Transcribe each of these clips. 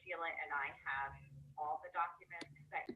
Sheila and I have all the documents that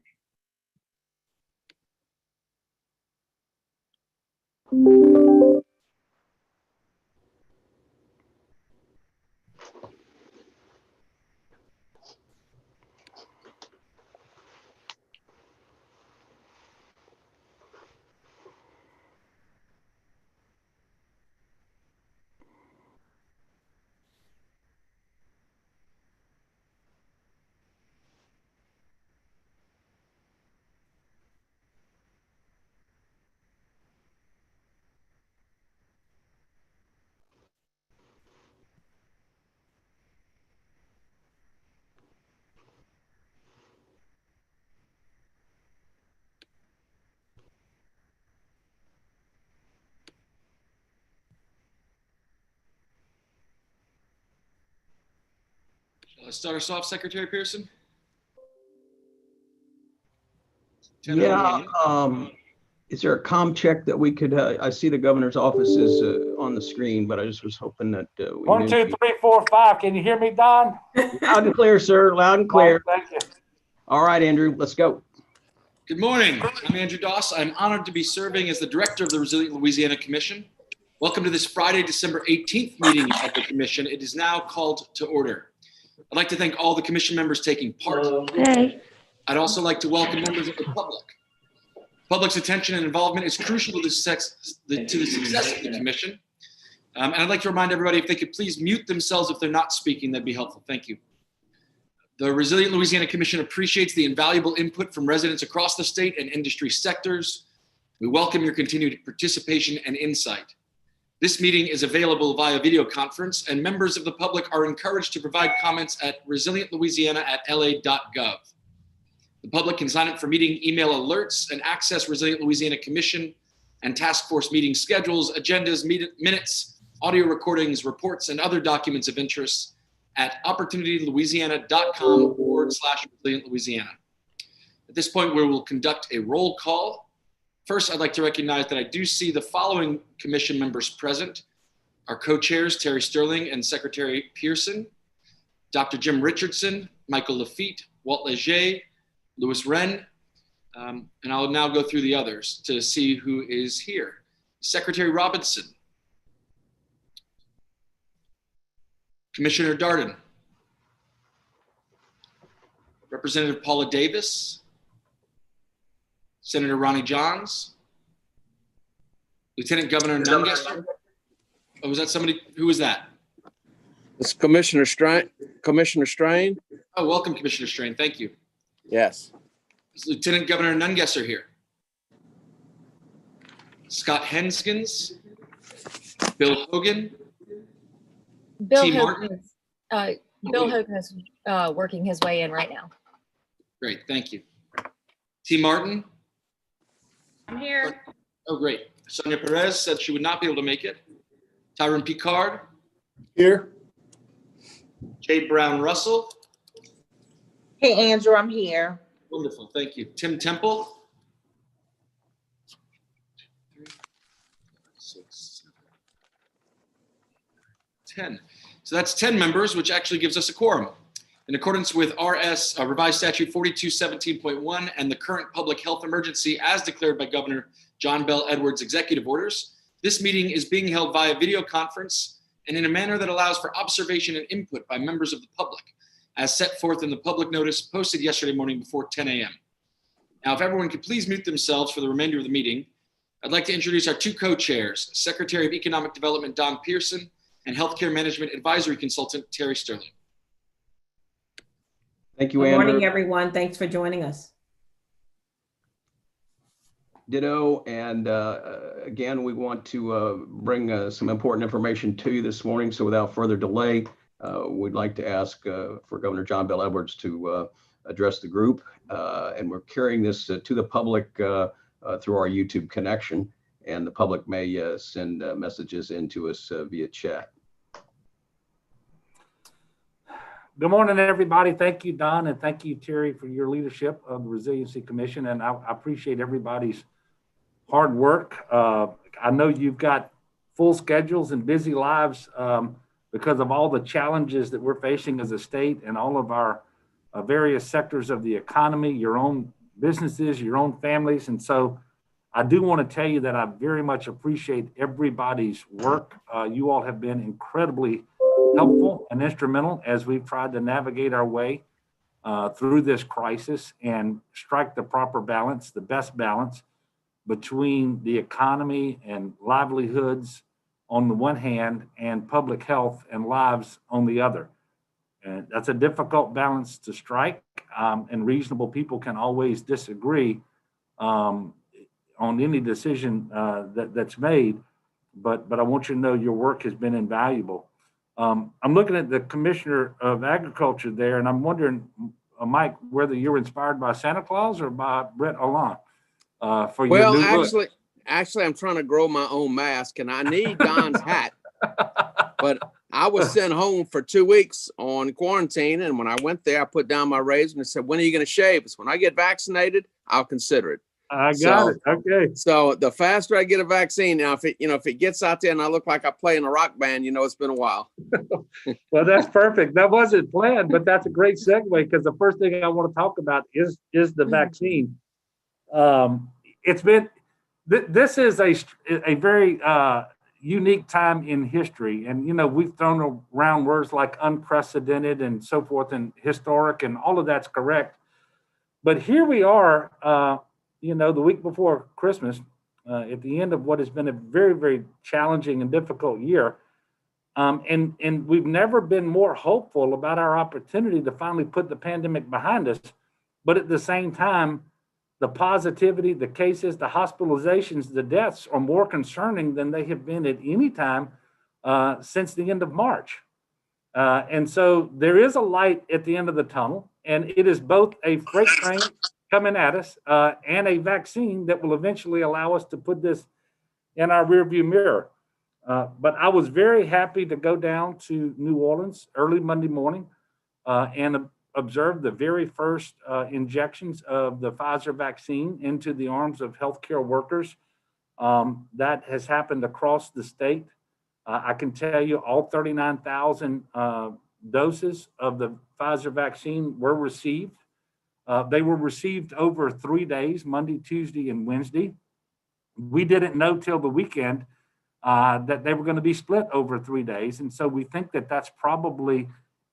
Start us off, Secretary Pearson. Yeah. Is there a comm check that we could? I see the governor's office is on the screen, but I just was hoping that we 1, 2, 3, 4, 5. Can you hear me, Don? Loud and clear, sir. Loud and clear. Right, thank you. All right, Andrew, let's go. Good morning. I'm Andrew Doss. I'm honored to be serving as the director of the Resilient Louisiana Commission. Welcome to this Friday, December 18th meeting of the Commission. It is now called to order. I'd like to thank all the Commission members taking part. Hey. I'd also like to welcome members of the public. Public's attention and involvement is crucial to the success of the Commission. And I'd like to remind everybody, if they could please mute themselves if they're not speaking, that'd be helpful. Thank you. The Resilient Louisiana Commission appreciates the invaluable input from residents across the state and industry sectors. We welcome your continued participation and insight. This meeting is available via video conference, and members of the public are encouraged to provide comments at resilientlouisiana@la.gov. The public can sign up for meeting email alerts and access Resilient Louisiana Commission and task force meeting schedules, agendas, minutes, audio recordings, reports, and other documents of interest at opportunitylouisiana.com/Resilient-Louisiana. At this point, we will conduct a roll call. First, I'd like to recognize that I do see the following Commission members present: our co-chairs, Terry Sterling and Secretary Pearson, Dr. Jim Richardson, Michael Lafitte, Walt Leger, Louis Wren, and I'll now go through the others to see who is here. Secretary Robinson, Commissioner Darden, Representative Paula Davis, Senator Ronnie Johns, Lieutenant Governor Nungesser. Oh, was that somebody? Who was that? It's Commissioner Strain. Commissioner Strain. Oh, welcome, Commissioner Strain. Thank you. Yes. Is Lieutenant Governor Nungesser here? Scott Henskins, Bill Hogan, T. Martin. Bill Hogan is working his way in right now. Great, thank you. T. Martin. I'm here. Oh, great. Sonia Perez said she would not be able to make it. Tyron Picard. Here. Jade Brown Russell. Hey, Andrew, I'm here. Wonderful, thank you. Tim Temple. 10. So that's 10 members, which actually gives us a quorum. In accordance with RS Revised Statute 4217.1 and the current public health emergency as declared by Governor John Bell Edwards' executive orders, this meeting is being held via video conference and in a manner that allows for observation and input by members of the public, as set forth in the public notice posted yesterday morning before 10 a.m. Now, if everyone could please mute themselves for the remainder of the meeting, I'd like to introduce our two co-chairs, Secretary of Economic Development Don Pearson and Healthcare Management Advisory Consultant Terry Sterling. Thank you, Good Andrew. morning, everyone. Thanks for joining us. Ditto. And again, we want to bring some important information to you this morning. So without further delay, we'd like to ask for Governor John Bell Edwards to address the group. And we're carrying this to the public through our YouTube connection. And the public may send messages into us via chat. Good morning, everybody. Thank you, Don, and thank you, Terry, for your leadership of the Resiliency Commission. And I appreciate everybody's hard work. I know you've got full schedules and busy lives because of all the challenges that we're facing as a state and all of our various sectors of the economy, your own businesses, your own families. And so I do want to tell you that I very much appreciate everybody's work. You all have been incredibly helpful and instrumental as we've tried to navigate our way through this crisis and strike the proper balance, the best balance between the economy and livelihoods on the one hand and public health and lives on the other. And that's a difficult balance to strike, and reasonable people can always disagree on any decision that's made. But I want you to know your work has been invaluable. I'm looking at the Commissioner of Agriculture there, and I'm wondering, Mike, whether you're inspired by Santa Claus or by Brett Alon for your Well, new look. actually, I'm trying to grow my own mask, and I need Don's hat. But I was sent home for 2 weeks on quarantine, and when I went there, I put down my razor and said, "When are you going to shave?" It's when I get vaccinated, I'll consider it. I got it. Okay. So the faster I get a vaccine, now if it gets out there and I look like I play in a rock band, it's been a while. Well, that's perfect. That wasn't planned, but that's a great segue because the first thing I want to talk about is the vaccine. It's been this is a very unique time in history, and we've thrown around words like unprecedented and so forth, and historic, and all of that's correct. But here we are. The week before Christmas, at the end of what has been a very, very challenging and difficult year. And we've never been more hopeful about our opportunity to finally put the pandemic behind us. But at the same time, the positivity, the cases, the hospitalizations, the deaths are more concerning than they have been at any time since the end of March. And so there is a light at the end of the tunnel, and it is both a freight train coming at us and a vaccine that will eventually allow us to put this in our rearview mirror. But I was very happy to go down to New Orleans early Monday morning and observe the very first injections of the Pfizer vaccine into the arms of healthcare workers. That has happened across the state. I can tell you all 39,000 doses of the Pfizer vaccine were received. They were received over 3 days, Monday, Tuesday, and Wednesday. We didn't know till the weekend that they were going to be split over 3 days. And so we think that that's probably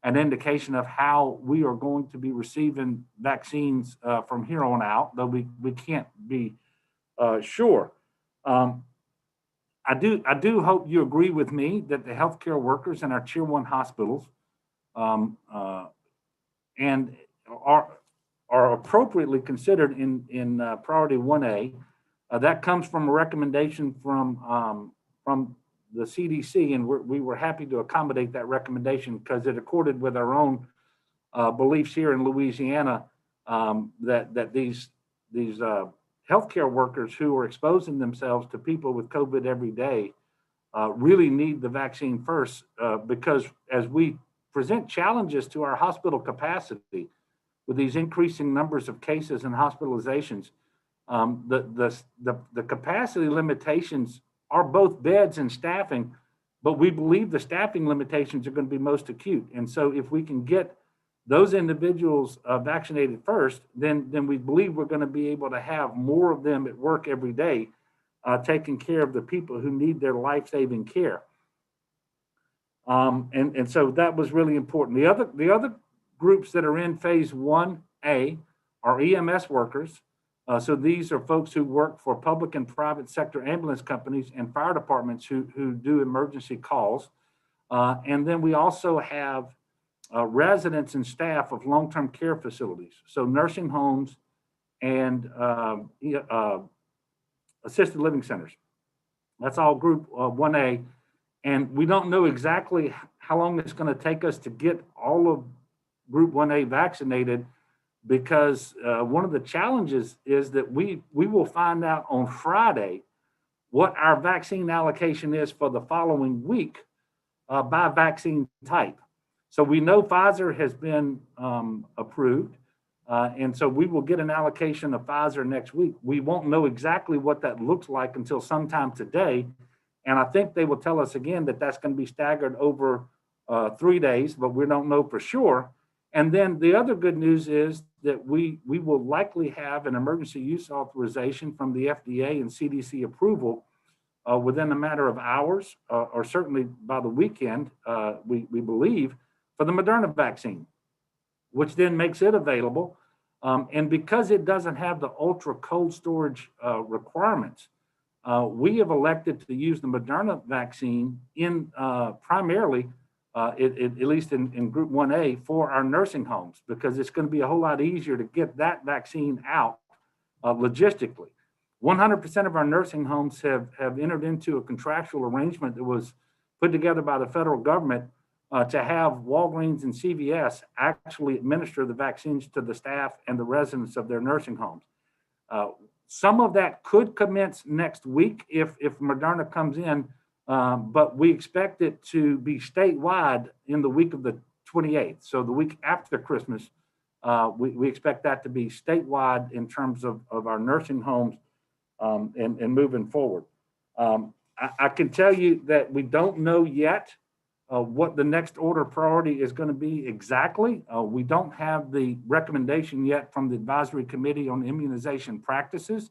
an indication of how we are going to be receiving vaccines from here on out, though we can't be sure. I do hope you agree with me that the healthcare workers in our Tier 1 hospitals and are appropriately considered in priority 1A. That comes from a recommendation from the CDC, and we were happy to accommodate that recommendation because it accorded with our own beliefs here in Louisiana that these healthcare workers who are exposing themselves to people with COVID every day really need the vaccine first because as we present challenges to our hospital capacity with these increasing numbers of cases and hospitalizations, the capacity limitations are both beds and staffing, but we believe the staffing limitations are going to be most acute. And so if we can get those individuals vaccinated first, then we believe we're going to be able to have more of them at work every day, taking care of the people who need their life-saving care. And so that was really important. The other groups that are in phase 1A are EMS workers. So these are folks who work for public and private sector ambulance companies and fire departments who do emergency calls. And then we also have residents and staff of long-term care facilities. So nursing homes and assisted living centers. That's all group 1A. And we don't know exactly how long it's going to take us to get all of group 1A vaccinated because one of the challenges is that we will find out on Friday what our vaccine allocation is for the following week by vaccine type. So we know Pfizer has been approved, and so we will get an allocation of Pfizer next week. We won't know exactly what that looks like until sometime today, and I think they will tell us again that that's going to be staggered over 3 days, but we don't know for sure. And then the other good news is that we will likely have an emergency use authorization from the FDA and CDC approval within a matter of hours, or certainly by the weekend, we believe, for the Moderna vaccine, which then makes it available. And because it doesn't have the ultra cold storage requirements, we have elected to use the Moderna vaccine in primarily, at least in Group 1A, for our nursing homes, because it's going to be a whole lot easier to get that vaccine out logistically. 100% of our nursing homes have entered into a contractual arrangement that was put together by the federal government to have Walgreens and CVS actually administer the vaccines to the staff and the residents of their nursing homes. Some of that could commence next week if Moderna comes in, but we expect it to be statewide in the week of the 28th. So the week after Christmas, we expect that to be statewide in terms of our nursing homes and moving forward. I can tell you that we don't know yet what the next order of priority is going to be exactly. We don't have the recommendation yet from the Advisory Committee on Immunization Practices.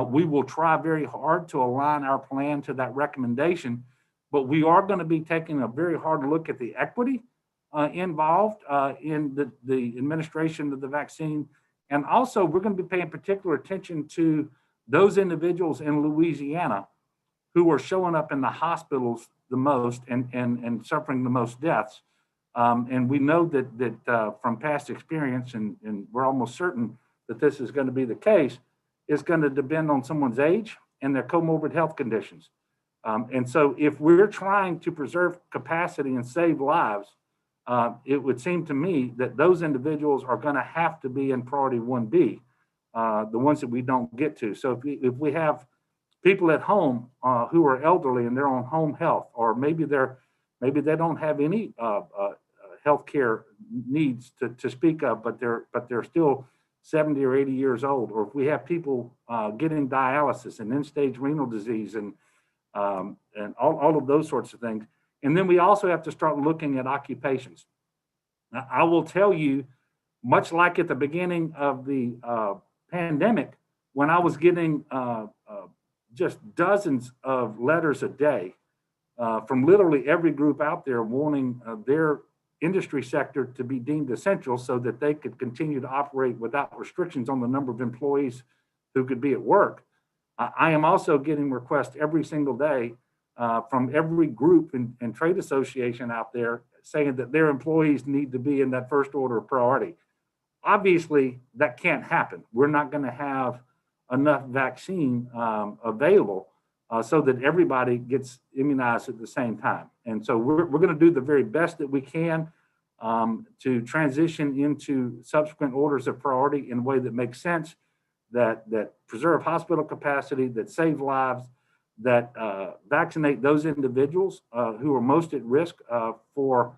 We will try very hard to align our plan to that recommendation, but we are going to be taking a very hard look at the equity involved in the administration of the vaccine. And also, we're going to be paying particular attention to those individuals in Louisiana who are showing up in the hospitals the most and suffering the most deaths. And we know that from past experience, and we're almost certain that this is going to be the case, it's going to depend on someone's age and their comorbid health conditions. And so if we're trying to preserve capacity and save lives, it would seem to me that those individuals are going to have to be in priority 1B, the ones that we don't get to. So if we have people at home who are elderly and they're on home health, or maybe they don't have any health care needs to speak of, but they're still 70 or 80 years old, or if we have people getting dialysis and end-stage renal disease and all of those sorts of things. And then we also have to start looking at occupations. Now, I will tell you, much like at the beginning of the pandemic, when I was getting just dozens of letters a day from literally every group out there wanting their industry sector to be deemed essential so that they could continue to operate without restrictions on the number of employees who could be at work. I am also getting requests every single day from every group and trade association out there saying that their employees need to be in that first order of priority. Obviously, that can't happen. We're not going to have enough vaccine available so that everybody gets immunized at the same time. And so we're going to do the very best that we can to transition into subsequent orders of priority in a way that makes sense, that preserve hospital capacity, that save lives, that vaccinate those individuals who are most at risk for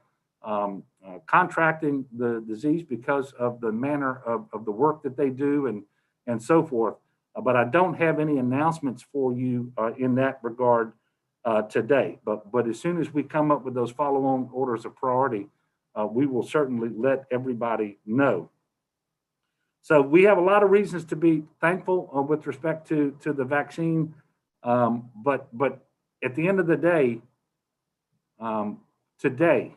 contracting the disease because of the manner of the work that they do and so forth. But I don't have any announcements for you in that regard today. But as soon as we come up with those follow-on orders of priority, we will certainly let everybody know. So we have a lot of reasons to be thankful with respect to the vaccine. But at the end of the day, today,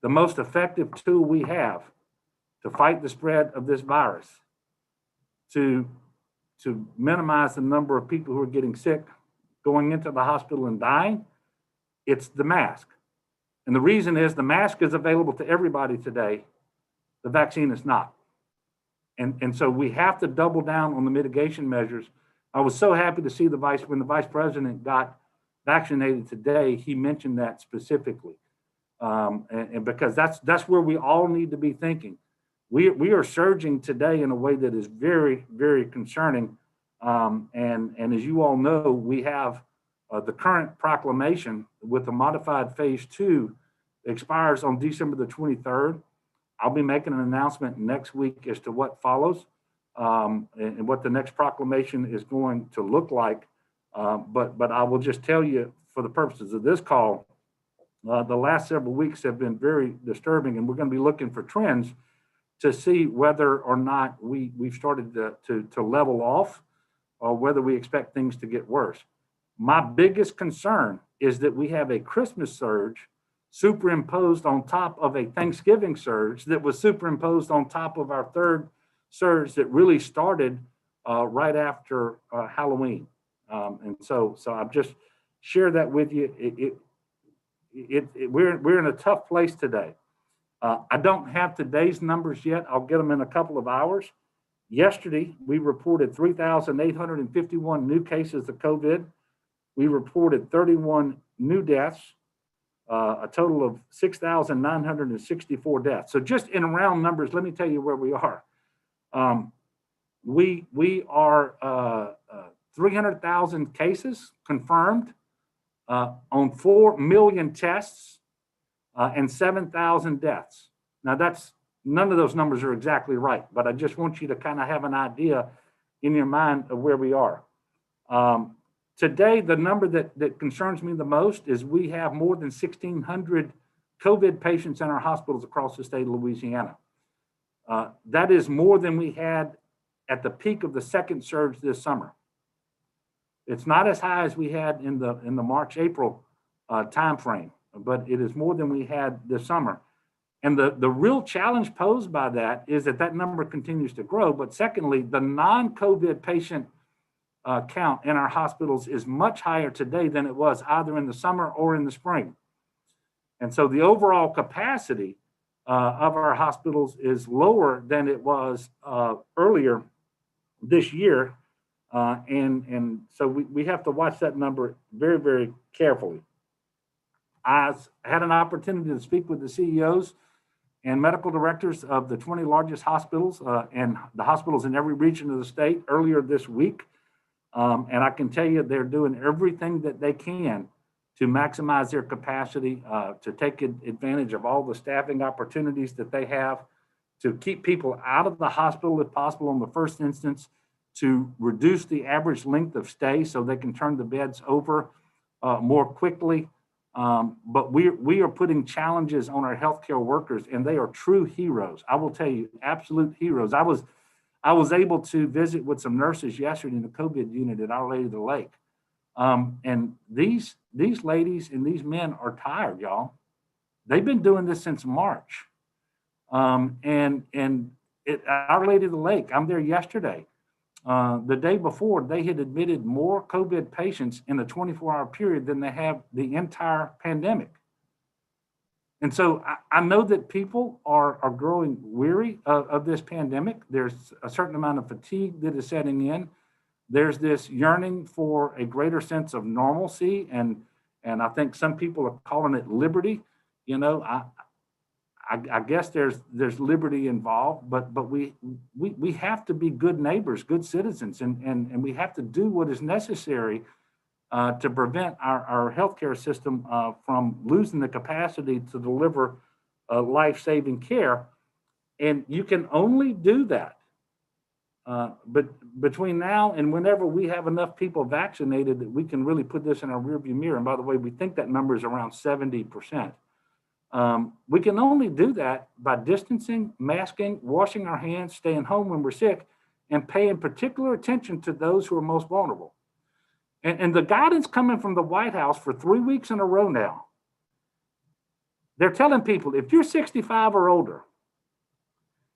the most effective tool we have to fight the spread of this virus, to minimize the number of people who are getting sick, going into the hospital and dying, it's the mask. And the reason is the mask is available to everybody today. The vaccine is not. And so we have to double down on the mitigation measures. I was so happy to see when the vice president got vaccinated today, he mentioned that specifically. And because that's where we all need to be thinking. We are surging today in a way that is very, very concerning. And as you all know, we have the current proclamation with the modified phase 2 expires on December the 23rd. I'll be making an announcement next week as to what follows and what the next proclamation is going to look like. But I will just tell you, for the purposes of this call, the last several weeks have been very disturbing, and we're going to be looking for trends to see whether or not we've started to level off or whether we expect things to get worse. My biggest concern is that we have a Christmas surge superimposed on top of a Thanksgiving surge that was superimposed on top of our third surge that really started right after Halloween. And so I've just shared that with you. We're in a tough place today. I don't have today's numbers yet. I'll get them in a couple of hours. Yesterday, we reported 3,851 new cases of COVID. We reported 31 new deaths, a total of 6,964 deaths. So just in round numbers, let me tell you where we are. We are 300,000 cases confirmed on 4 million tests and 7,000 deaths. Now none of those numbers are exactly right, but I just want you to kind of have an idea in your mind of where we are. Today, the number that concerns me the most is we have more than 1,600 COVID patients in our hospitals across the state of Louisiana. That is more than we had at the peak of the second surge this summer. It's not as high as we had in the March-April timeframe, but it is more than we had this summer. And the real challenge posed by that is that number continues to grow. But secondly, the non-COVID patient count in our hospitals is much higher today than it was either in the summer or in the spring. And so the overall capacity of our hospitals is lower than it was earlier this year. And so we have to watch that number very, very carefully. I had an opportunity to speak with the CEOs and medical directors of the 20 largest hospitals and the hospitals in every region of the state earlier this week. And I can tell you they're doing everything that they can to maximize their capacity, to take advantage of all the staffing opportunities that they have, to keep people out of the hospital if possible in the first instance, to reduce the average length of stay so they can turn the beds over more quickly. But we are putting challenges on our healthcare workers, and they are true heroes. I will tell you, absolute heroes. I was able to visit with some nurses yesterday in the COVID unit at Our Lady of the Lake. And these ladies and these men are tired, y'all. They've been doing this since March. And at Our Lady of the Lake, I'm there yesterday. The day before, they had admitted more COVID patients in a 24-hour period than they have the entire pandemic. And so I know that people are growing weary of this pandemic. There's a certain amount of fatigue that is setting in. There's this yearning for a greater sense of normalcy, and I think some people are calling it liberty. You know, I guess there's liberty involved, but we have to be good neighbors, good citizens, and we have to do what is necessary to prevent our healthcare system from losing the capacity to deliver life-saving care. And you can only do that but between now and whenever we have enough people vaccinated that we can really put this in our rearview mirror. And by the way, we think that number is around 70%. We can only do that by distancing, masking, washing our hands, staying home when we're sick, and paying particular attention to those who are most vulnerable. And the guidance coming from the White House for 3 weeks in a row now, they're telling people, if you're 65 or older,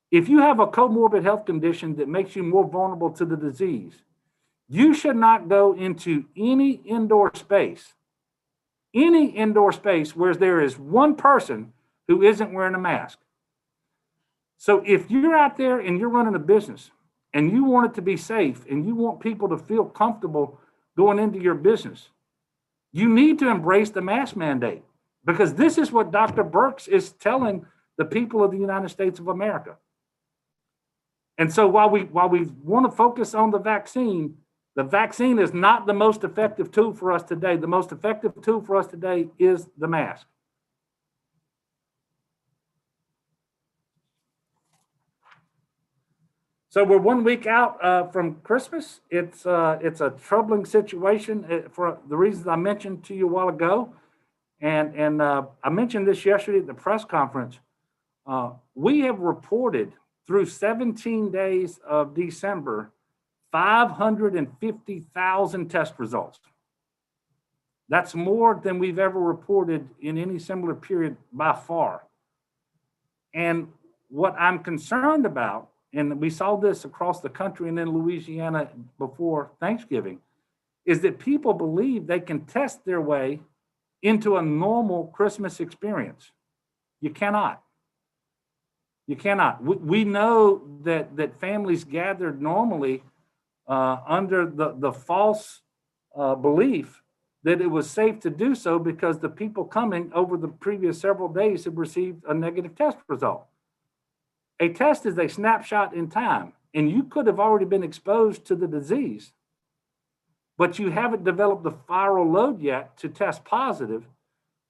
if you have a comorbid health condition that makes you more vulnerable to the disease, you should not go into any indoor space where there is one person who isn't wearing a mask. So if you're out there and you're running a business and you want it to be safe and you want people to feel comfortable going into your business, you need to embrace the mask mandate, because this is what Dr. Birx is telling the people of the United States of America. And so while we want to focus on the vaccine is not the most effective tool for us today. The most effective tool for us today is the mask. So we're 1 week out from Christmas. It's a troubling situation for the reasons I mentioned to you a while ago. And I mentioned this yesterday at the press conference. We have reported through 17 days of December, 550,000 test results. That's more than we've ever reported in any similar period by far. And what I'm concerned about, and we saw this across the country and in Louisiana before Thanksgiving, is that people believe they can test their way into a normal Christmas experience. You cannot. You cannot. We know that families gathered normally under the false belief that it was safe to do so because the people coming over the previous several days had received a negative test result. A test is a snapshot in time, and you could have already been exposed to the disease, but you haven't developed the viral load yet to test positive.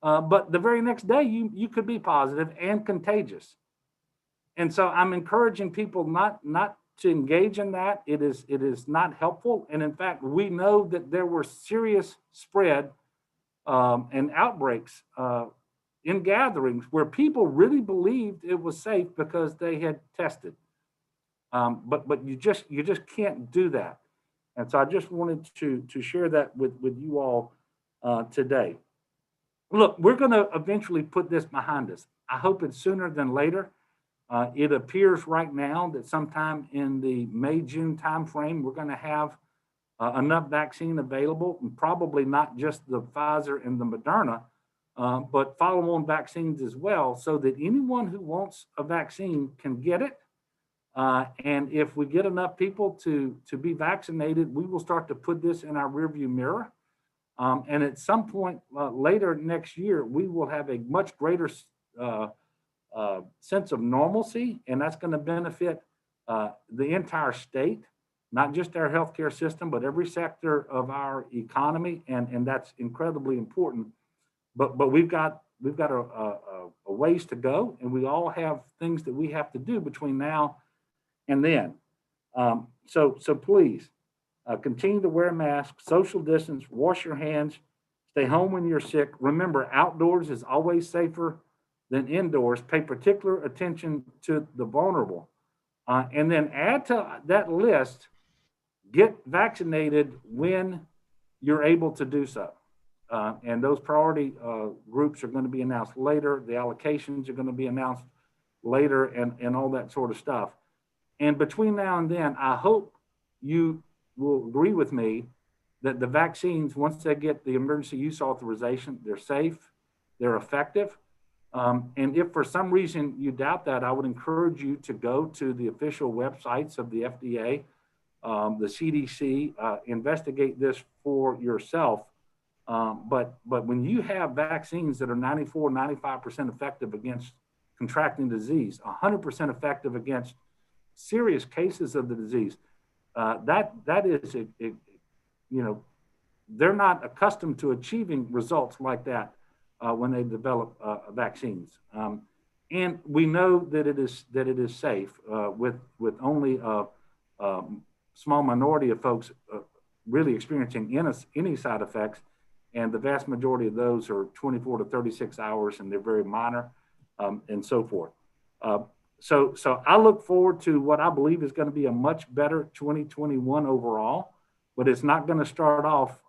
But the very next day, you could be positive and contagious. And so I'm encouraging people not to engage in that. It is not helpful. And in fact, we know that there were serious spread and outbreaks in gatherings where people really believed it was safe because they had tested. But you just can't do that. And so I just wanted to share that with you all today. Look, we're going to eventually put this behind us. I hope it's sooner than later. It appears right now that sometime in the May-June timeframe, we're going to have enough vaccine available, and probably not just the Pfizer and the Moderna, but follow-on vaccines as well, so that anyone who wants a vaccine can get it. And if we get enough people to be vaccinated, we will start to put this in our rearview mirror. And at some point later next year, we will have a much greater sense of normalcy, and that's going to benefit the entire state, not just our healthcare system, but every sector of our economy, and that's incredibly important. But we've got a ways to go, and we all have things that we have to do between now and then. So please continue to wear masks, social distance, wash your hands, stay home when you're sick. Remember, outdoors is always safer than indoors. Pay particular attention to the vulnerable. And then add to that list, get vaccinated when you're able to do so. And those priority groups are going to be announced later. The allocations are going to be announced later, and all that sort of stuff. And between now and then, I hope you will agree with me that the vaccines, once they get the emergency use authorization, they're safe, they're effective. And if for some reason you doubt that, I would encourage you to go to the official websites of the FDA, the CDC, investigate this for yourself. But when you have vaccines that are 94, 95% effective against contracting disease, 100% effective against serious cases of the disease, that is, they're not accustomed to achieving results like that when they develop vaccines. And we know that it is safe with only a small minority of folks really experiencing any side effects. And the vast majority of those are 24 to 36 hours, and they're very minor, and so forth. So I look forward to what I believe is going to be a much better 2021 overall, but it's not going to start off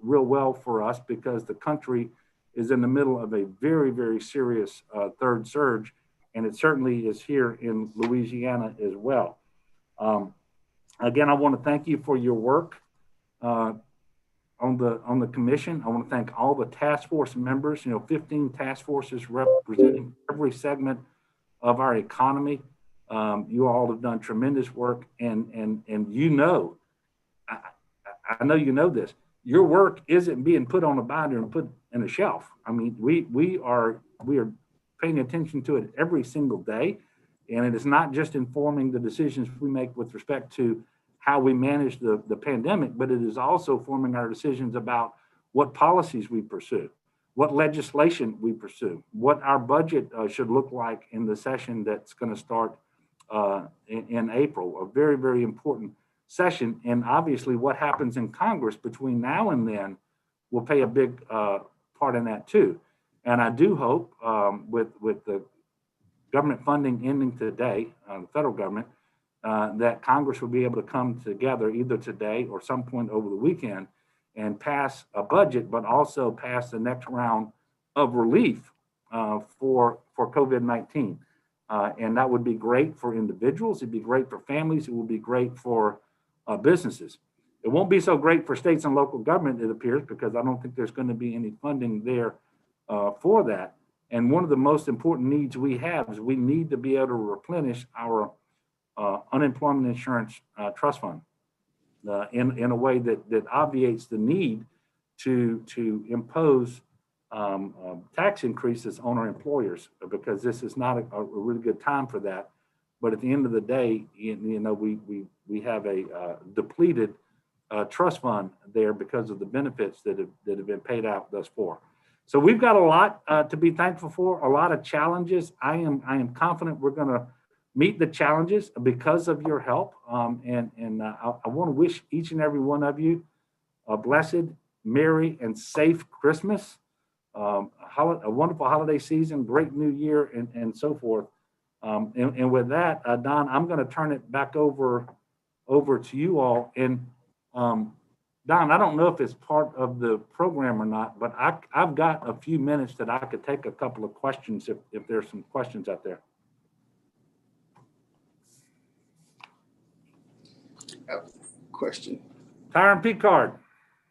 real well for us because the country is in the middle of a very, very serious third surge, and it certainly is here in Louisiana as well. Again, I want to thank you for your work on the commission. I want to thank all the task force members, 15 task forces representing every segment of our economy. You all have done tremendous work, and I know you know this. Your work isn't being put on a binder and put in a shelf. I mean, we are paying attention to it every single day, and it is not just informing the decisions we make with respect to how we manage the pandemic, but it is also forming our decisions about what policies we pursue, what legislation we pursue, what our budget should look like in the session that's going to start in April, a very, very important session. And obviously what happens in Congress between now and then will play a big part in that too. And I do hope with the government funding ending today, the federal government, that Congress will be able to come together either today or some point over the weekend and pass a budget, but also pass the next round of relief for COVID-19. And that would be great for individuals. It'd be great for families. It would be great for businesses. It won't be so great for states and local government, it appears, because I don't think there's going to be any funding there for that. And one of the most important needs we have is we need to be able to replenish our unemployment insurance trust fund in a way that obviates the need to impose tax increases on our employers, because this is not a really good time for that. But at the end of the day, we have a depleted trust fund there because of the benefits that have been paid out thus far. So we've got a lot to be thankful for, a lot of challenges. I am confident we're going to meet the challenges because of your help. I want to wish each and every one of you a blessed, merry, and safe Christmas, a wonderful holiday season, great new year, and so forth. And with that, Don, I'm going to turn it back over to you all. And Don, I don't know if it's part of the program or not, but I've got a few minutes that I could take a couple of questions if there's some questions out there. Question. Tyron Picard.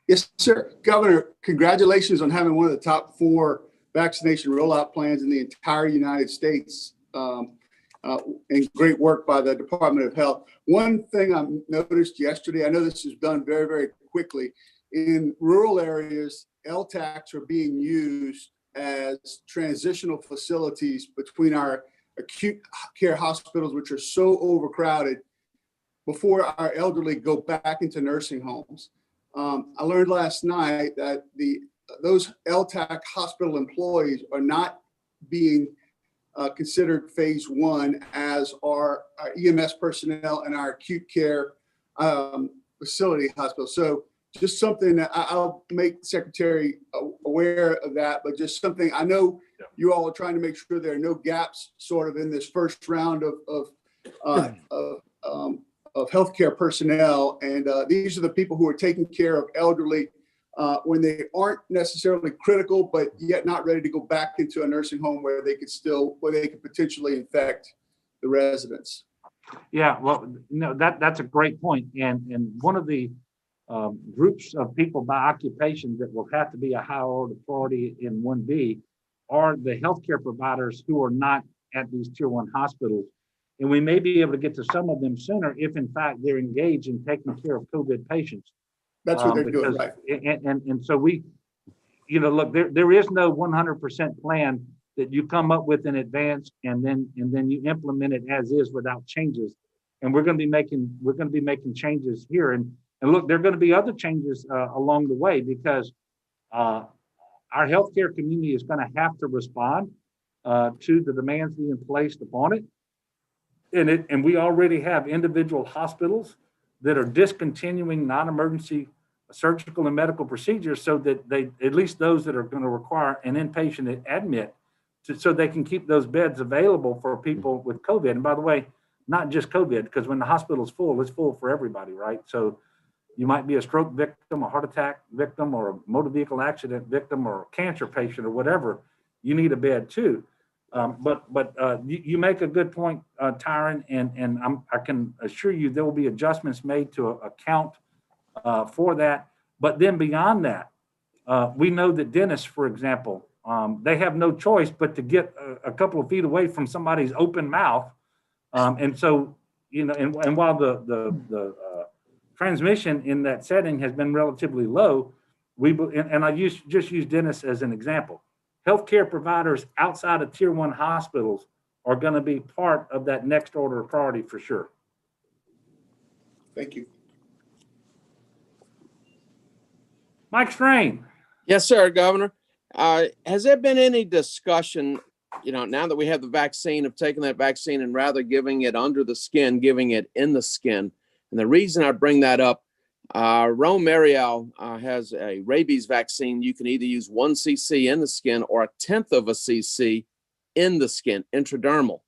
Yes, sir. Governor, congratulations on having one of the top 4 vaccination rollout plans in the entire United States. And great work by the Department of Health. One thing I noticed yesterday, I know this is done very, very quickly. In rural areas, LTACs are being used as transitional facilities between our acute care hospitals, which are so overcrowded, before our elderly go back into nursing homes. I learned last night that those LTAC hospital employees are not being considered phase 1 as our EMS personnel and our acute care facility hospital. So just something that I'll make the secretary aware of that, but just something I know you all are trying to make sure there are no gaps sort of in this first round of healthcare personnel. And these are the people who are taking care of elderly when they aren't necessarily critical, but yet not ready to go back into a nursing home where they could potentially infect the residents. Yeah, well, that's a great point. And one of the groups of people by occupation that will have to be a higher order priority in 1B are the healthcare providers who are not at these tier 1 hospitals. And we may be able to get to some of them sooner if in fact they're engaged in taking care of COVID patients. That's what they're doing, right? And so we, look, there is no 100% plan that you come up with in advance and then you implement it as is without changes. And we're going to be making changes here. And look, there are going to be other changes along the way, because our healthcare community is going to have to respond to the demands being placed upon it. And we already have individual hospitals that are discontinuing non-emergency surgical and medical procedures so that they, at least those that are going to require an inpatient admit, so they can keep those beds available for people with COVID. And by the way, not just COVID, because when the hospital is full, it's full for everybody, right? So you might be a stroke victim, a heart attack victim, or a motor vehicle accident victim, or a cancer patient, or whatever. You need a bed too. But you make a good point, Tyron, and I can assure you there will be adjustments made to account for that. But then beyond that, we know that dentists, for example, they have no choice but to get a couple of feet away from somebody's open mouth. And so, and while the transmission in that setting has been relatively low, I just use dentists as an example. Healthcare providers outside of tier 1 hospitals are going to be part of that next order of priority for sure. Thank you. Mike Strain. Yes, sir, Governor. Has there been any discussion, now that we have the vaccine, of taking that vaccine and rather giving it under the skin, giving it in the skin? And the reason I bring that up, Rome Mariel has a rabies vaccine. You can either use 1 cc in the skin or 1/10 of a cc in the skin, intradermal.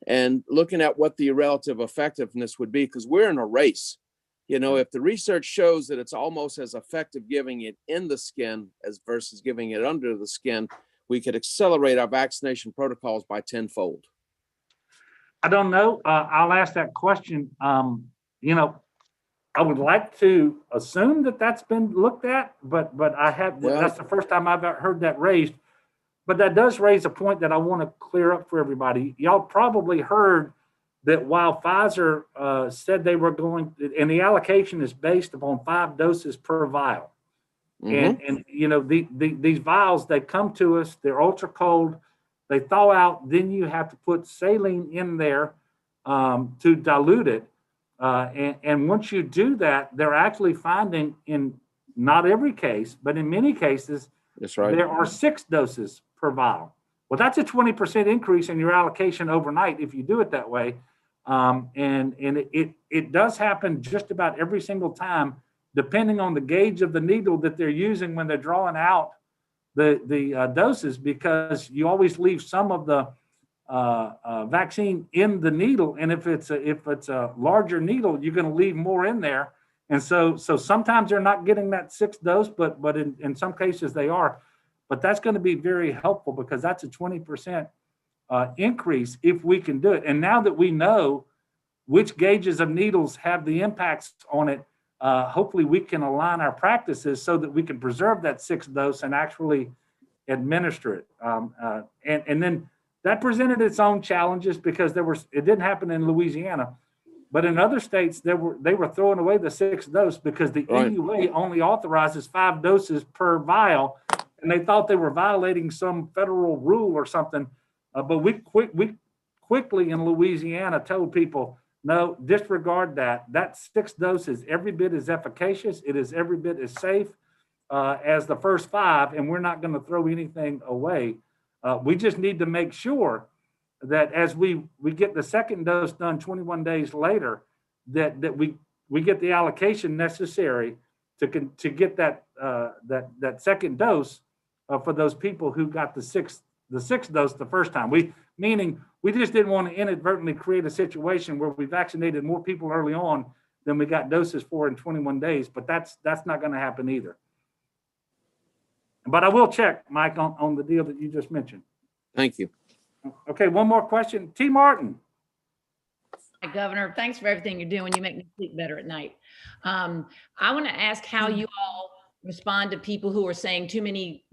and looking at what the relative effectiveness would be, because we're in a race. You know, if the research shows that it's almost as effective giving it in the skin as versus giving it under the skin, we could accelerate our vaccination protocols by tenfold. I don't know. I'll ask that question. You know, I would like to assume that that's been looked at, but I have, Well, that's the first time I've heard that raised. But that does raise a point that I want to clear up for everybody. Y'all probably heard that while Pfizer said they were going, and the allocation is based upon 5 doses per vial. And you know, these vials, they come to us, they're ultra cold, they thaw out, then you have to put saline in there to dilute it. And once you do that, they're actually finding, in not every case, but in many cases, that's right, there are 6 doses per vial. Well, that's a 20% increase in your allocation overnight if you do it that way. And it does happen just about every single time, depending on the gauge of the needle that they're using when they're drawing out the doses, because you always leave some of the vaccine in the needle, and if it's a larger needle, you're going to leave more in there. And so sometimes they're not getting that 6th dose, but in some cases they are. But that's going to be very helpful, because that's a 20% increase if we can do it. And now that we know which gauges of needles have the impacts on it, hopefully we can align our practices so that we can preserve that 6th dose and actually administer it. And then that presented its own challenges, because it didn't happen in Louisiana, but in other states they were throwing away the 6th dose because the EUA only authorizes 5 doses per vial, and they thought they were violating some federal rule or something. But we quickly in Louisiana told people, no, disregard that. That 6th dose is every bit as efficacious. It is every bit as safe as the first 5, and we're not going to throw anything away. We just need to make sure that as we get the 2nd dose done 21 days later, that we get the allocation necessary to get that 2nd dose for those people who got the sixth dose the first time. Meaning we just didn't want to inadvertently create a situation where we vaccinated more people early on than we got doses for in 21 days. But that's not going to happen either. But I will check, Mike, on the deal that you just mentioned. Thank you. Okay, one more question. T. Martin. Hi, Governor, thanks for everything you're doing. You make me sleep better at night. I want to ask how you all respond to people who are saying too many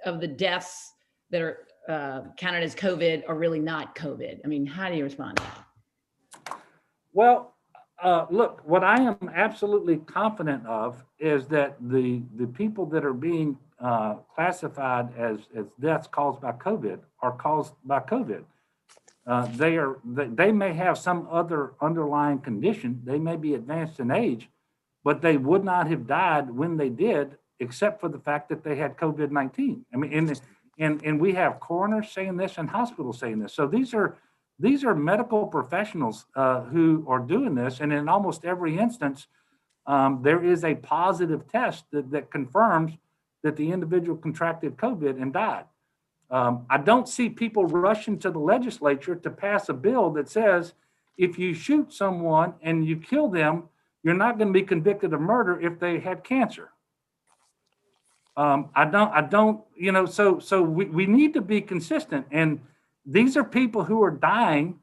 of the deaths that are counted as COVID are really not COVID. I mean, how do you respond to that? Well, look, what I am absolutely confident of is that the people that are being classified as deaths caused by COVID are caused by COVID. They may have some other underlying condition. They may be advanced in age, but they would not have died when they did, except for the fact that they had COVID-19. I mean, and we have coroners saying this and hospitals saying this. So these are medical professionals who are doing this, and in almost every instance, there is a positive test that confirms that the individual contracted COVID and died. I don't see people rushing to the legislature to pass a bill that says if you shoot someone and you kill them, you're not going to be convicted of murder if they had cancer. I don't, you know, so we need to be consistent. And these are people who are dying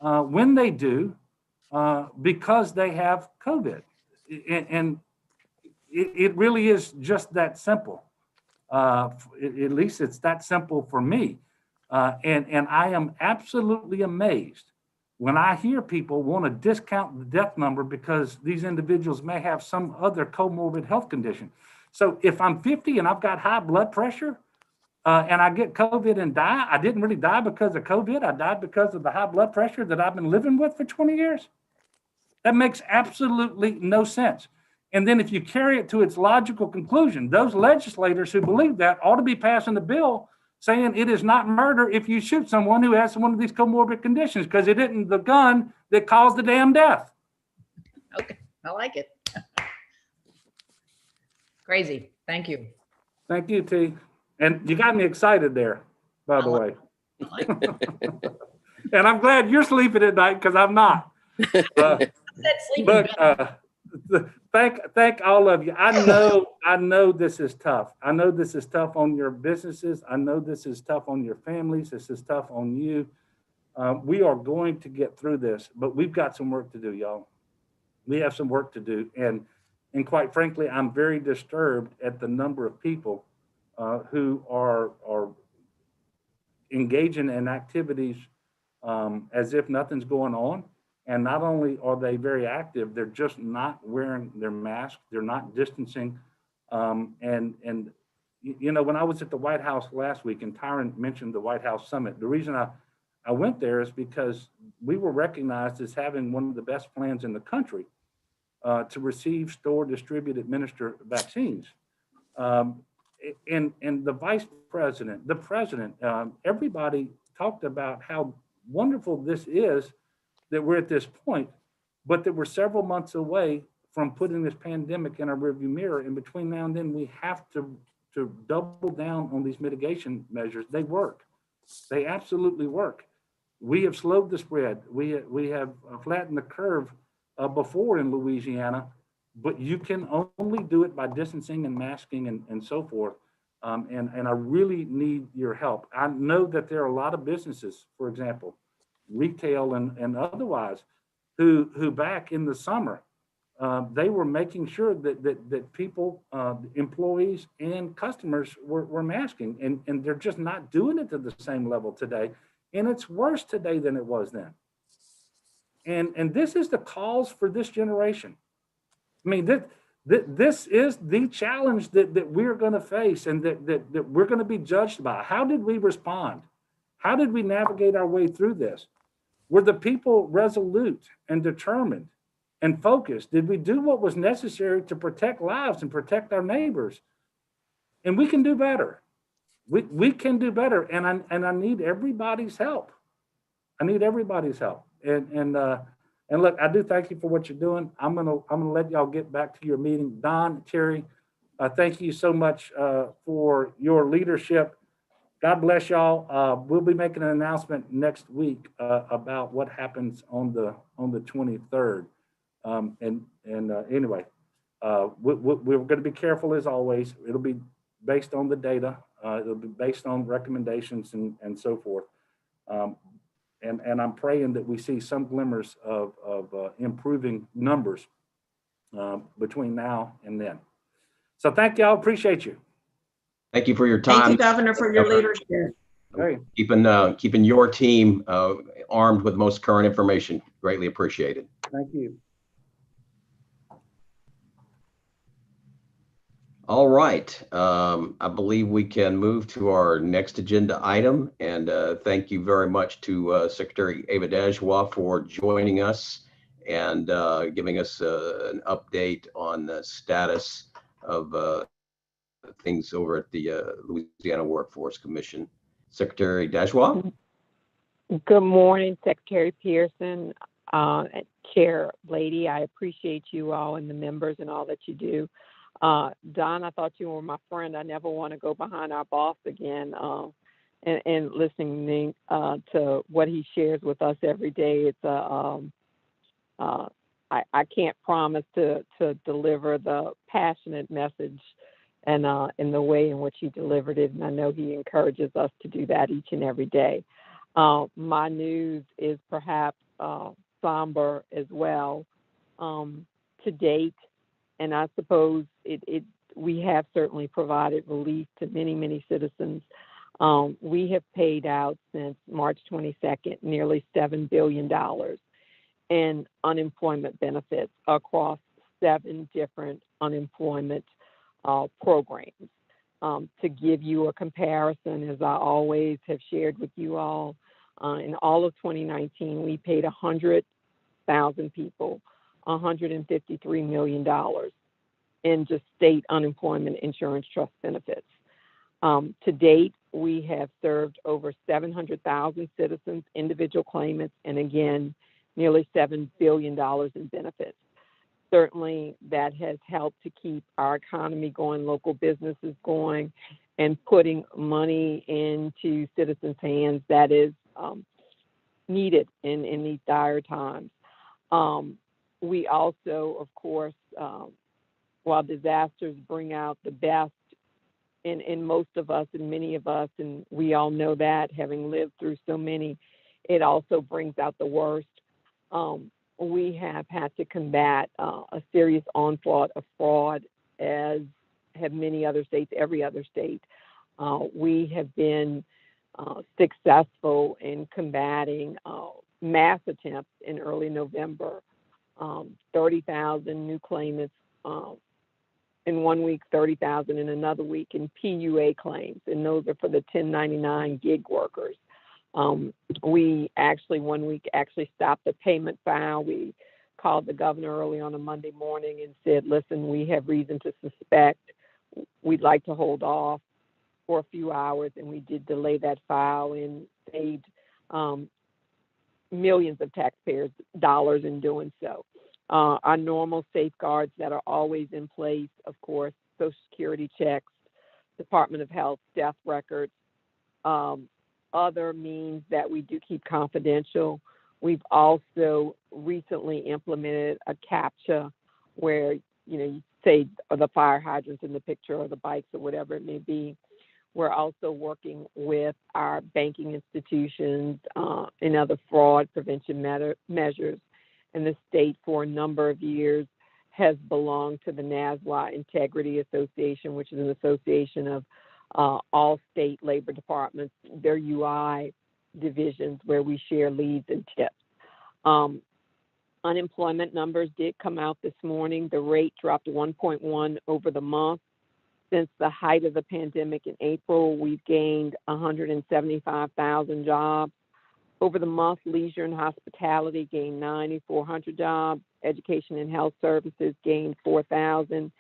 when they do because they have COVID. And it really is just that simple. At least it's that simple for me. And I am absolutely amazed when I hear people want to discount the death number because these individuals may have some other comorbid health condition. So if I'm 50 and I've got high blood pressure and I get COVID and die, I didn't really die because of COVID. I died because of the high blood pressure that I've been living with for 20 years. That makes absolutely no sense. And then if you carry it to its logical conclusion, those legislators who believe that ought to be passing a bill saying it is not murder if you shoot someone who has one of these comorbid conditions, because it isn't the gun that caused the damn death. Okay, I like it. Crazy. Thank you. Thank you, T. And you got me excited there, by the way. And I'm glad you're sleeping at night because I'm not. That sleeping Look, bag. thank all of you. I know this is tough. I know this is tough on your businesses. I know this is tough on your families. This is tough on you. We are going to get through this, but we've got some work to do, y'all. We have some work to do, and quite frankly, I'm very disturbed at the number of people who are engaging in activities as if nothing's going on. And not only are they very active, they're just not wearing their mask. They're not distancing. And you know, when I was at the White House last week, and Tyron mentioned the White House Summit, the reason I went there is because we were recognized as having one of the best plans in the country to receive, store, distribute, administer vaccines. And the vice president, the president, everybody talked about how wonderful this is that we're at this point, but that we're several months away from putting this pandemic in our rearview mirror. And between now and then, we have to double down on these mitigation measures. They work. They absolutely work. We have slowed the spread. We have flattened the curve before in Louisiana, but you can only do it by distancing and masking and so forth. And I really need your help. I know that there are a lot of businesses, for example, retail and otherwise, who back in the summer, they were making sure that people, employees and customers were masking, and they're just not doing it to the same level today. And it's worse today than it was then. And this is the cause for this generation. I mean, this is the challenge that we're going to face and that we're going to be judged by. How did we respond? How did we navigate our way through this? Were the people resolute and determined and focused? Did we do what was necessary to protect lives and protect our neighbors? And we can do better. We can do better. And I need everybody's help. I need everybody's help. And look, I do thank you for what you're doing. I'm gonna let y'all get back to your meeting. Don, Terry, thank you so much for your leadership. God bless y'all. We'll be making an announcement next week about what happens on the 23rd. Anyway, we're going to be careful as always. It'll be based on the data. It'll be based on recommendations and so forth. And I'm praying that we see some glimmers of improving numbers between now and then. So thank y'all. Appreciate you. Thank you for your time. Thank you, Governor, for your leadership. Hey. Keeping your team armed with the most current information. Greatly appreciated. Thank you. All right. I believe we can move to our next agenda item. And thank you very much to Secretary Ava Dajwa for joining us and giving us an update on the status of things over at the Louisiana Workforce Commission. Secretary Dajwa. Good morning, Secretary Pearson, Chair Lady. I appreciate you all and the members and all that you do. Don, I thought you were my friend. I never want to go behind our boss again. And listening to what he shares with us every day, it's I can't promise to deliver the passionate message and in the way in which he delivered it. And I know he encourages us to do that each and every day. My news is perhaps somber as well to date. And I suppose we have certainly provided relief to many, many citizens. We have paid out since March 22nd nearly $7 billion in unemployment benefits across 7 different unemployment programs. To give you a comparison, as I always have shared with you all, in all of 2019, we paid 100,000 people $153 million in just state unemployment insurance trust benefits. To date, we have served over 700,000 citizens, individual claimants, and again, nearly $7 billion in benefits. Certainly, that has helped to keep our economy going, local businesses going, and putting money into citizens' hands that is needed in these dire times. We also, of course, while disasters bring out the best in most of us and many of us, and we all know that, having lived through so many, it also brings out the worst. We have had to combat a serious onslaught of fraud, as have many other states, every other state. We have been successful in combating mass attempts in early November. 30,000 new claimants in 1 week, 30,000 in another week in PUA claims, and those are for the 1099 gig workers. We actually 1 week actually stopped the payment file. We called the governor early on a Monday morning and said, listen, we have reason to suspect, we'd like to hold off for a few hours, and we did delay that file and saved millions of taxpayers' dollars in doing so. Our normal safeguards that are always in place, of course, Social Security checks, Department of Health, death records, other means that we do keep confidential. We've also recently implemented a CAPTCHA where, you say the fire hydrants in the picture or the bikes or whatever it may be. We're also working with our banking institutions and other fraud prevention measures. And the state for a number of years has belonged to the NASWA Integrity Association, which is an association of all state labor departments, their UI divisions, where we share leads and tips. Unemployment numbers did come out this morning. The rate dropped 1.1 over the month. Since the height of the pandemic in April, we've gained 175,000 jobs. Over the month, leisure and hospitality gained 9,400 jobs. Education and health services gained 4,000.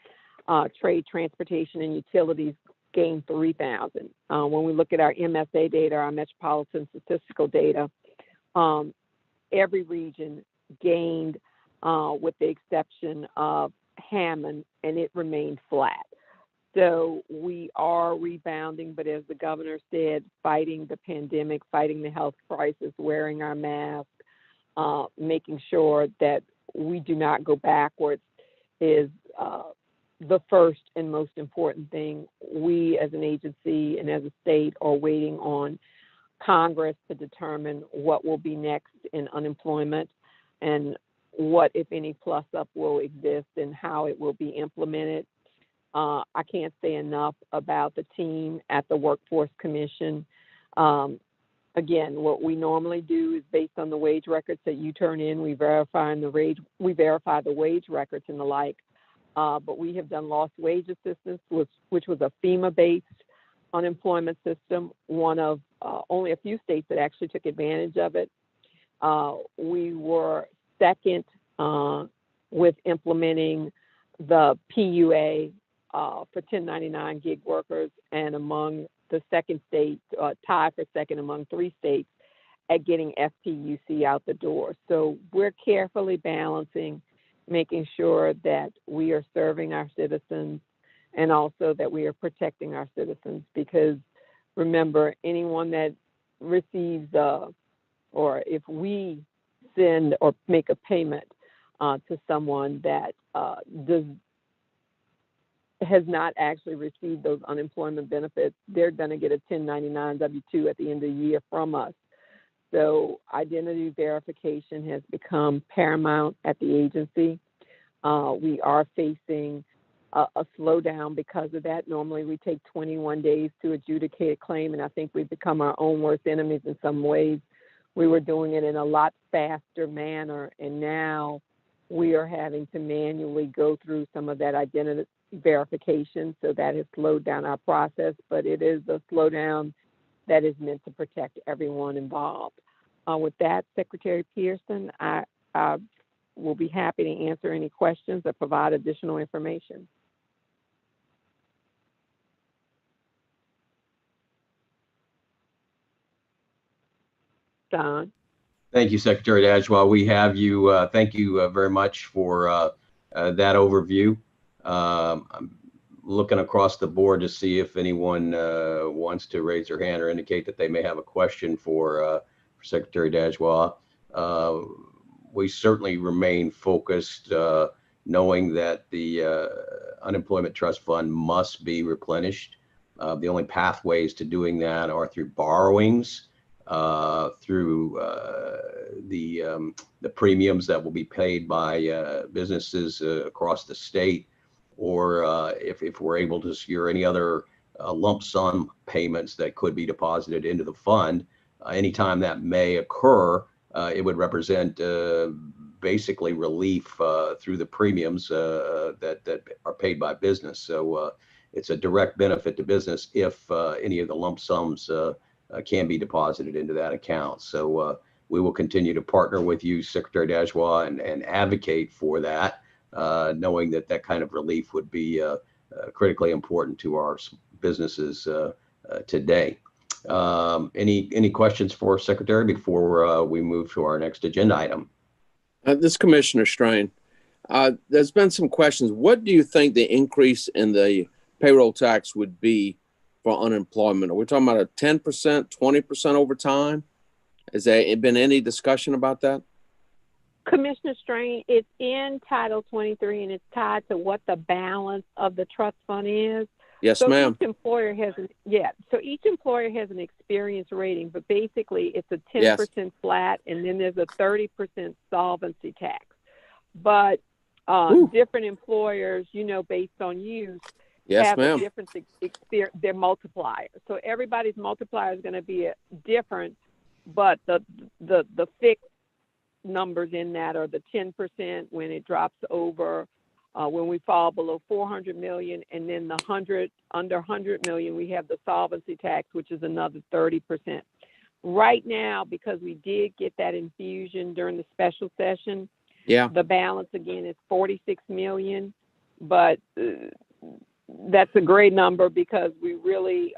Trade, transportation, and utilities gained 3,000. When we look at our MSA data, our metropolitan statistical data, every region gained with the exception of Hammond, and it remained flat. So we are rebounding, but as the governor said, fighting the pandemic, fighting the health crisis, wearing our mask, making sure that we do not go backwards is the first and most important thing. We as an agency and as a state are waiting on Congress to determine what will be next in unemployment and what, if any, plus up will exist and how it will be implemented. I can't say enough about the team at the Workforce Commission. Again, what we normally do is based on the wage records that you turn in, we verify the wage records and the like. But we have done lost wage assistance, which was a FEMA-based unemployment system, one of only a few states that actually took advantage of it. We were second with implementing the PUA for 1099 gig workers, and among the second state, tied for second among 3 states at getting FPUC out the door. So we're carefully balancing, making sure that we are serving our citizens and also that we are protecting our citizens, because remember, anyone that receives or if we send or make a payment to someone that has not actually received those unemployment benefits, they're going to get a 1099 W-2 at the end of the year from us. So identity verification has become paramount at the agency. We are facing a slowdown because of that. Normally we take 21 days to adjudicate a claim, and I think we've become our own worst enemies in some ways. We were doing it in a lot faster manner, and now we are having to manually go through some of that identity verification, so that has slowed down our process, but it is a slowdown that is meant to protect everyone involved. With that, Secretary Pearson, I will be happy to answer any questions or provide additional information. Don? Thank you, Secretary Dajwal. We have you. Thank you very much for that overview. I'm looking across the board to see if anyone wants to raise their hand or indicate that they may have a question for Secretary Dajwa. We certainly remain focused, knowing that the unemployment trust fund must be replenished. The only pathways to doing that are through borrowings, through the premiums that will be paid by businesses across the state, or if we're able to secure any other lump sum payments that could be deposited into the fund. Anytime that may occur, it would represent basically relief through the premiums that are paid by business. So it's a direct benefit to business if any of the lump sums can be deposited into that account. So we will continue to partner with you, Secretary Dajwa, and advocate for that, knowing that that kind of relief would be critically important to our businesses today. Any questions for Secretary before we move to our next agenda item? This Commissioner Strain, there's been some questions. What do you think the increase in the payroll tax would be for unemployment? Are we talking about a 10%, 20% over time? Has there been any discussion about that? Commissioner Strain, it's in Title 23 and it's tied to what the balance of the trust fund is. Yes, ma'am. Each employer has each employer has an experience rating, but basically it's a 10% flat, and then there's a 30% solvency tax. But different employers, based on use, have a different experience, their multiplier. So everybody's multiplier is going to be different, but the fixed numbers in that are the 10% when it drops over. When we fall below 400 million, and then under 100 million, we have the solvency tax, which is another 30%. Right now, because we did get that infusion during the special session, the balance again is 46 million, but that's a great number because we really,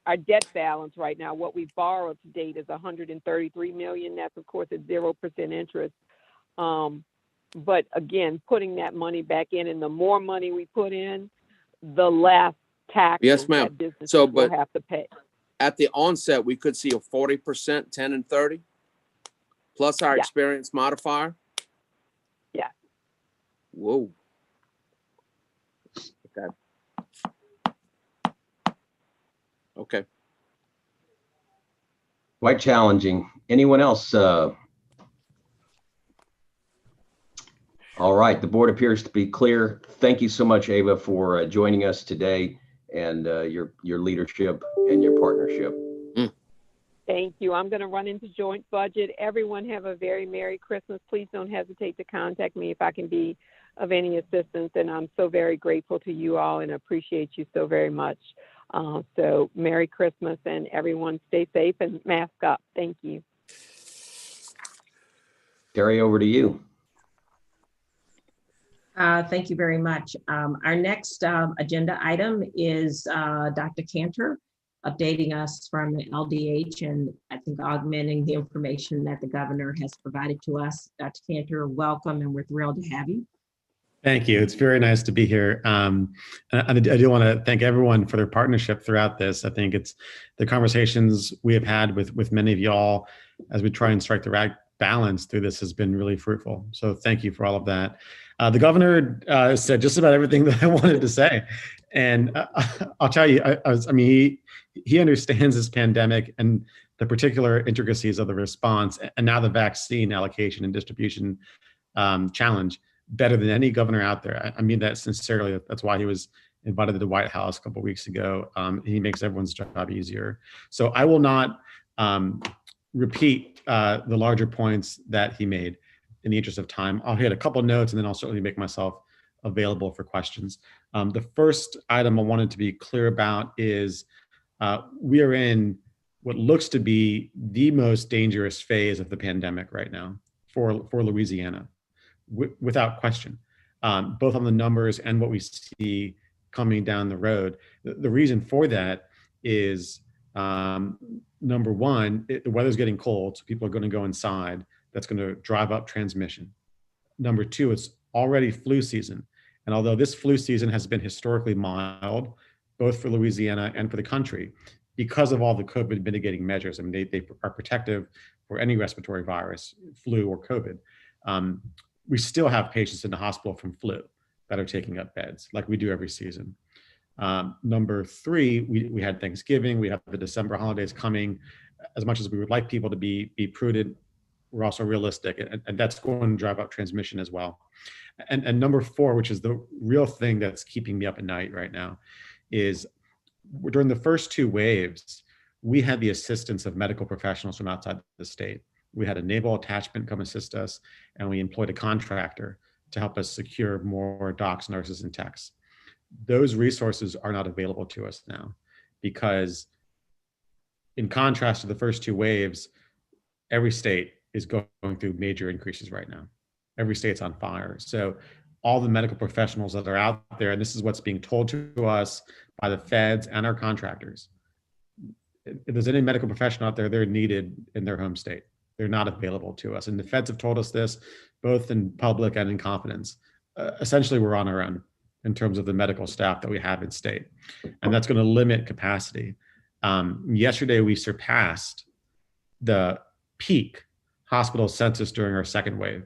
our debt balance right now, what we borrowed to date is 133 million. That's of course at 0% interest. But again, putting that money back in, and the more money we put in, the less taxes that businesses will have to pay. At the onset, we could see a 40%, 10 and 30, plus our experience modifier. Yeah. Whoa. Okay. Okay. Quite challenging. Anyone else? All right, the board appears to be clear. Thank you so much, Ava, for joining us today, and your leadership and your partnership. Thank you. I'm going to run into joint budget. Everyone have a very Merry Christmas. Please don't hesitate to contact me if I can be of any assistance, and I'm so very grateful to you all and appreciate you so very much. So Merry Christmas, and everyone stay safe and mask up. Thank you. Terry, over to you. Thank you very much. Our next agenda item is Dr. Cantor updating us from the LDH, and I think augmenting the information that the governor has provided to us. Dr. Cantor, welcome, and we're thrilled to have you. Thank you. It's very nice to be here. And I do want to thank everyone for their partnership throughout this. I think it's the conversations we have had with many of y'all as we try and strike the right balance through this has been really fruitful. So thank you for all of that. The governor said just about everything that I wanted to say. And I'll tell you, he understands this pandemic and the particular intricacies of the response, and now the vaccine allocation and distribution challenge better than any governor out there. I mean that sincerely. That's why he was invited to the White House a couple of weeks ago. He makes everyone's job easier. So I will not repeat the larger points that he made in the interest of time. I'll hit a couple notes, and then I'll certainly make myself available for questions. The first item I wanted to be clear about is we are in what looks to be the most dangerous phase of the pandemic right now for Louisiana, without question, both on the numbers and what we see coming down the road. The reason for that is, number one, the weather's getting cold, so people are going to go inside. That's going to drive up transmission. Number two, it's already flu season. And although this flu season has been historically mild, both for Louisiana and for the country, because of all the COVID mitigating measures. I mean, they are protective for any respiratory virus, flu or COVID. We still have patients in the hospital from flu that are taking up beds like we do every season. Number three, we had Thanksgiving, we have the December holidays coming. As much as we would like people to be prudent, we're also realistic, and that's going to drive up transmission as well. And number four, which is the real thing that's keeping me up at night right now, is during the first two waves, we had the assistance of medical professionals from outside the state. We had a naval attachment come assist us, and we employed a contractor to help us secure more docs, nurses, and techs. Those resources are not available to us now because, in contrast to the first two waves, every state is going through major increases right now. Every state's on fire. So all the medical professionals that are out there, and this is what's being told to us by the feds and our contractors, if there's any medical professional out there, they're needed in their home state. They're not available to us. And the feds have told us this, both in public and in confidence. Essentially, we're on our own in terms of the medical staff that we have in state. And that's going to limit capacity. Yesterday, we surpassed the peak hospital census during our second wave.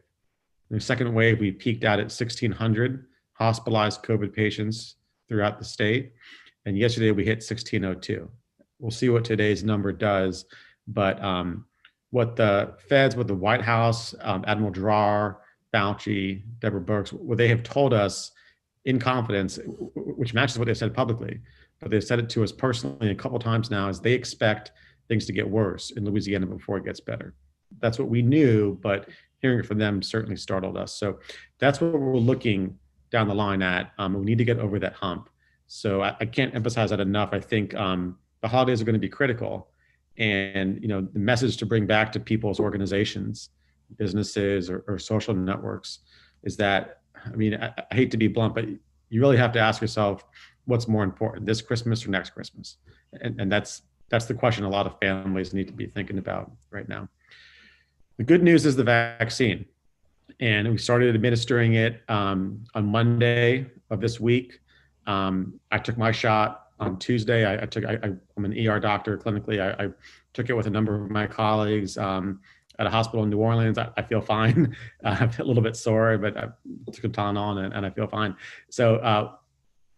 In the second wave, we peaked out at 1,600 hospitalized COVID patients throughout the state. And yesterday, we hit 1,602. We'll see what today's number does. But what the feds, what the White House, Admiral Giroir, Fauci, Deborah Birx, what they have told us in confidence, which matches what they said publicly, but they've said it to us personally a couple of times now, is they expect things to get worse in Louisiana before it gets better. That's what we knew, but hearing it from them certainly startled us. So that's what we're looking down the line at. We need to get over that hump. So I can't emphasize that enough. I think the holidays are going to be critical. And the message to bring back to people's organizations, businesses, or social networks is that, I hate to be blunt, but you really have to ask yourself, what's more important, this Christmas or next Christmas? And that's the question a lot of families need to be thinking about right now. The good news is the vaccine. And we started administering it on Monday of this week. I took my shot on Tuesday. I'm an ER doctor clinically. I took it with a number of my colleagues at a hospital in New Orleans. I feel fine. I'm a little bit sore, but I took a Tylenol and I feel fine. So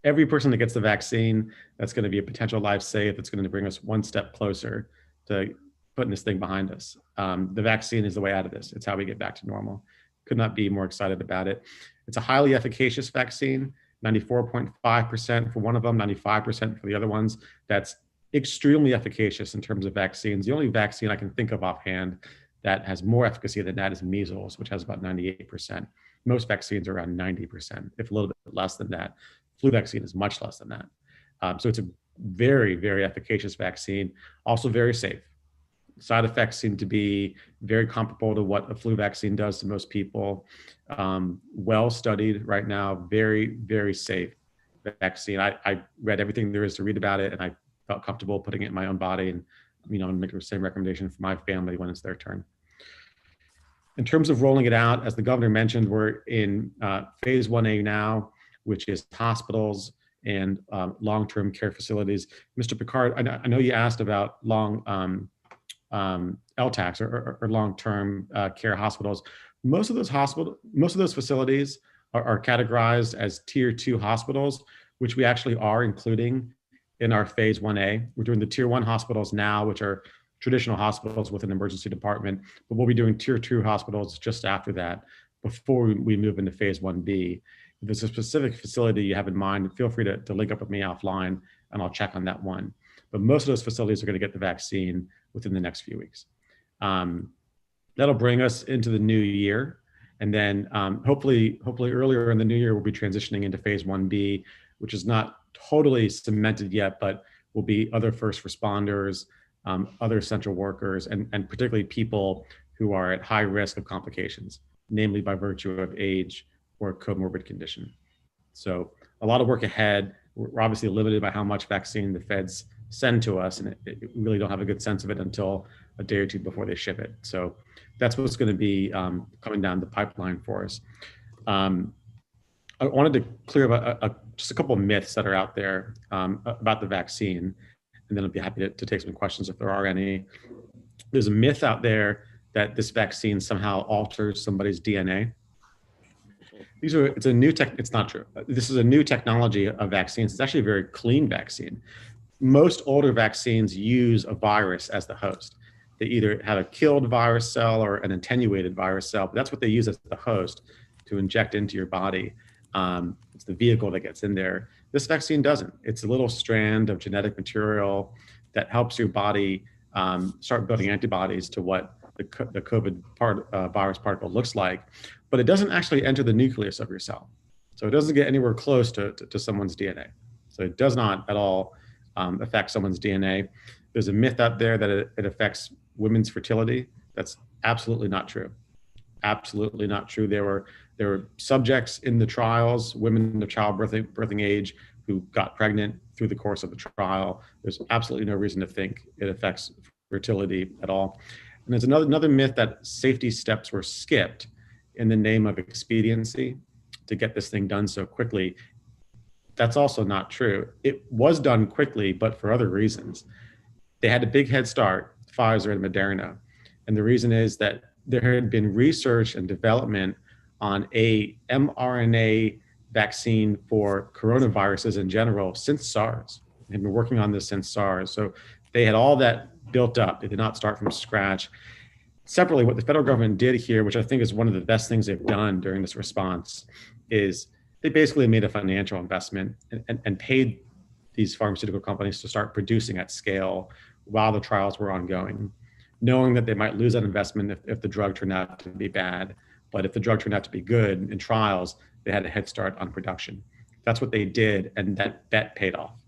every person that gets the vaccine, that's going to be a potential life save. That's going to bring us one step closer to putting this thing behind us. The vaccine is the way out of this. It's how we get back to normal. Could not be more excited about it. It's a highly efficacious vaccine, 94.5% for one of them, 95% for the other ones. That's extremely efficacious in terms of vaccines. The only vaccine I can think of offhand that has more efficacy than that is measles, which has about 98%. Most vaccines are around 90%, if a little bit less than that. Flu vaccine is much less than that. So it's a very, very efficacious vaccine, also very safe. Side effects seem to be very comparable to what a flu vaccine does to most people. Well studied right now, very, very safe vaccine. I read everything there is to read about it, and I felt comfortable putting it in my own body, and make the same recommendation for my family when it's their turn. In terms of rolling it out, as the governor mentioned, we're in phase 1A now, which is hospitals and long-term care facilities. Mr. Picard, I know you asked about LTACs or long-term care hospitals. Most of those facilities are categorized as tier 2 hospitals, which we actually are including in our phase 1A. We're doing the tier 1 hospitals now, which are traditional hospitals with an emergency department, but we'll be doing tier 2 hospitals just after that, before we move into phase 1B. If there's a specific facility you have in mind, feel free to link up with me offline and I'll check on that one. But most of those facilities are going to get the vaccine within the next few weeks. That'll bring us into the new year. And then hopefully earlier in the new year, we'll be transitioning into phase 1B, which is not totally cemented yet, but will be other first responders, other essential workers, and particularly people who are at high risk of complications, namely by virtue of age or comorbid condition. So a lot of work ahead. We're obviously limited by how much vaccine the feds send to us, and we really don't have a good sense of it until a day or two before they ship it. So that's what's going to be coming down the pipeline for us. I wanted to clear up just a couple of myths that are out there about the vaccine. and then I'll be happy to take some questions if there are any. There's a myth out there that this vaccine somehow alters somebody's DNA. It's not true. This is a new technology of vaccines. It's actually a very clean vaccine. Most older vaccines use a virus as the host. They either have a killed virus cell or an attenuated virus cell, but that's what they use as the host to inject into your body. It's the vehicle that gets in there. This vaccine doesn't. It's a little strand of genetic material that helps your body start building antibodies to what the COVID virus particle looks like, but it doesn't actually enter the nucleus of your cell. So it doesn't get anywhere close to someone's DNA. So it does not at all affect someone's DNA. There's a myth out there that it affects women's fertility. That's absolutely not true. Absolutely not true. There were subjects in the trials, women of childbirthing age, who got pregnant through the course of the trial. There's absolutely no reason to think it affects fertility at all. And there's another myth that safety steps were skipped in the name of expediency to get this thing done so quickly. That's also not true. It was done quickly, but for other reasons. They had a big head start, Pfizer and Moderna. And the reason is that there had been research and development on a mRNA vaccine for coronaviruses in general since SARS. They've been working on this since SARS. So they had all that built up. They did not start from scratch. Separately, what the federal government did here, which I think is one of the best things they've done during this response, is they basically made a financial investment and paid these pharmaceutical companies to start producing at scale while the trials were ongoing, knowing that they might lose that investment if the drug turned out to be bad. But if the drug turned out to be good in trials, they had a head start on production. That's what they did, and that bet paid off.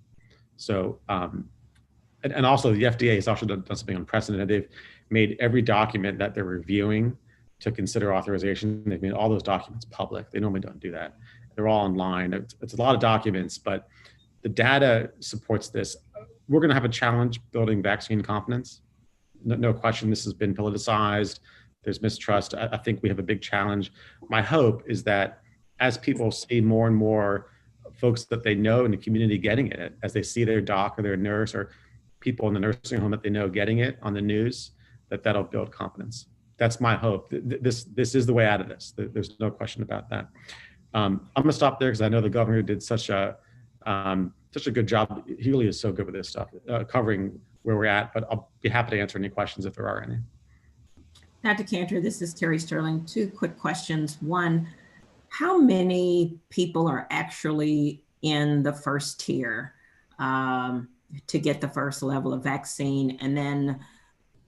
So, and also the FDA has also done something unprecedented. They've made every document that they're reviewing to consider authorization. They've made all those documents public. They normally don't do that. They're all online. It's a lot of documents, but the data supports this. We're going to have a challenge building vaccine confidence. No question, this has been politicized. There's mistrust. I think we have a big challenge. My hope is that as people see more and more folks that they know in the community getting it, as they see their doc or their nurse or people in the nursing home that they know getting it on the news, that'll build confidence. That's my hope. This is the way out of this. There's no question about that. I'm going to stop there because I know the governor did such a good job. He really is so good with this stuff, covering where we're at, but I'll be happy to answer any questions if there are any. Dr. Cantor, this is Terry Sterling. Two quick questions. One, how many people are actually in the first tier to get the first level of vaccine? And then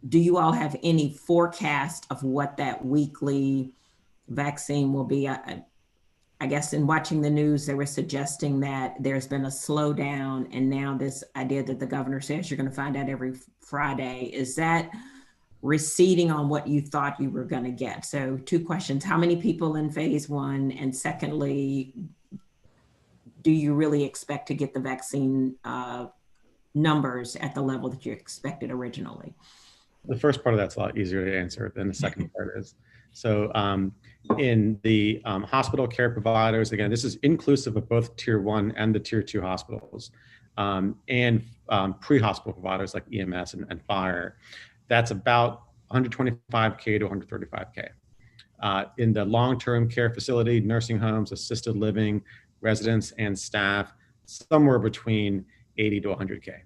do you all have any forecast of what that weekly vaccine will be? I guess in watching the news, they were suggesting that there's been a slowdown, and now this idea that the governor says you're going to find out every Friday, is that receding on what you thought you were going to get? So two questions: how many people in phase one? And secondly, do you really expect to get the vaccine numbers at the level that you expected originally? The first part of that's a lot easier to answer than the second part is. So in the hospital care providers, again, this is inclusive of both tier 1 and the tier 2 hospitals, and pre-hospital providers like EMS and fire. That's about 125K to 135K. In the long-term care facility, nursing homes, assisted living, residents and staff, somewhere between 80 to 100K.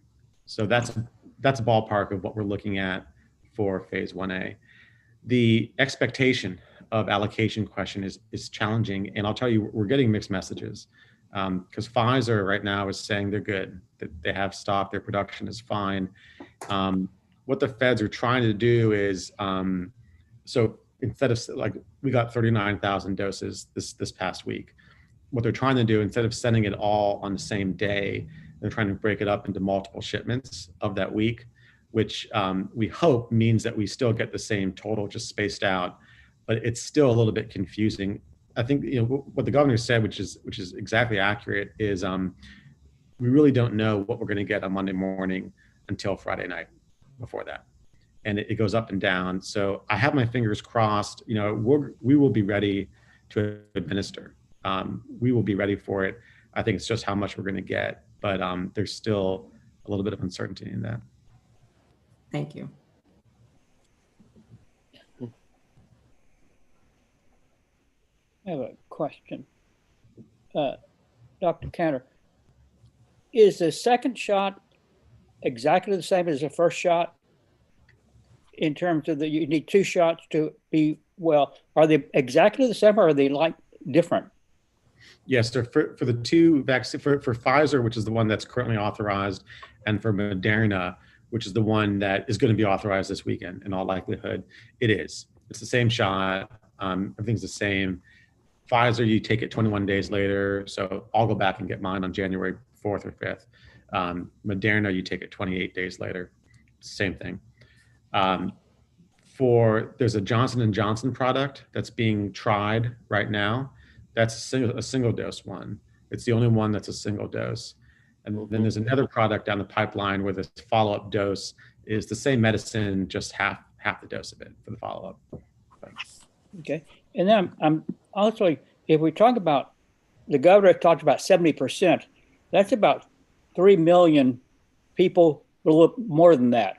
So that's a ballpark of what we're looking at for phase 1A. The expectation of allocation question is challenging, and I'll tell you, we're getting mixed messages because Pfizer right now is saying they're good, that they have stock, their production is fine. What the feds are trying to do is, so instead of, like, we got 39,000 doses this past week. What they're trying to do, instead of sending it all on the same day, they're trying to break it up into multiple shipments of that week, which we hope means that we still get the same total, just spaced out, but it's still a little bit confusing. I think, you know, what the governor said, which is exactly accurate, is we really don't know what we're going to get on Monday morning until Friday night before that, and it goes up and down. So I have my fingers crossed. You know, we will be ready to administer. We will be ready for it. I think it's just how much we're going to get, but there's still a little bit of uncertainty in that. Thank you. I have a question. Dr. Cantor, is the second shot exactly the same as the first shot in terms of you need 2 shots to be well? Are they exactly the same or are they like different? Yes, so for the 2 vaccines, for Pfizer, which is the one that's currently authorized, and for Moderna, which is the one that is going to be authorized this weekend, in all likelihood, it is. It's the same shot. Everything's the same. Pfizer, you take it 21 days later. So I'll go back and get mine on January 4th or 5th. Moderna, you take it 28 days later. Same thing. There's a Johnson & Johnson product that's being tried right now. That's a single dose one. It's the only one that's a single dose. And then there's another product down the pipeline where the follow-up dose is the same medicine, just half the dose of it for the follow-up. Okay. And then I'm also, if we talk about, the governor talked about 70%, that's about 3 million people, a little more than that.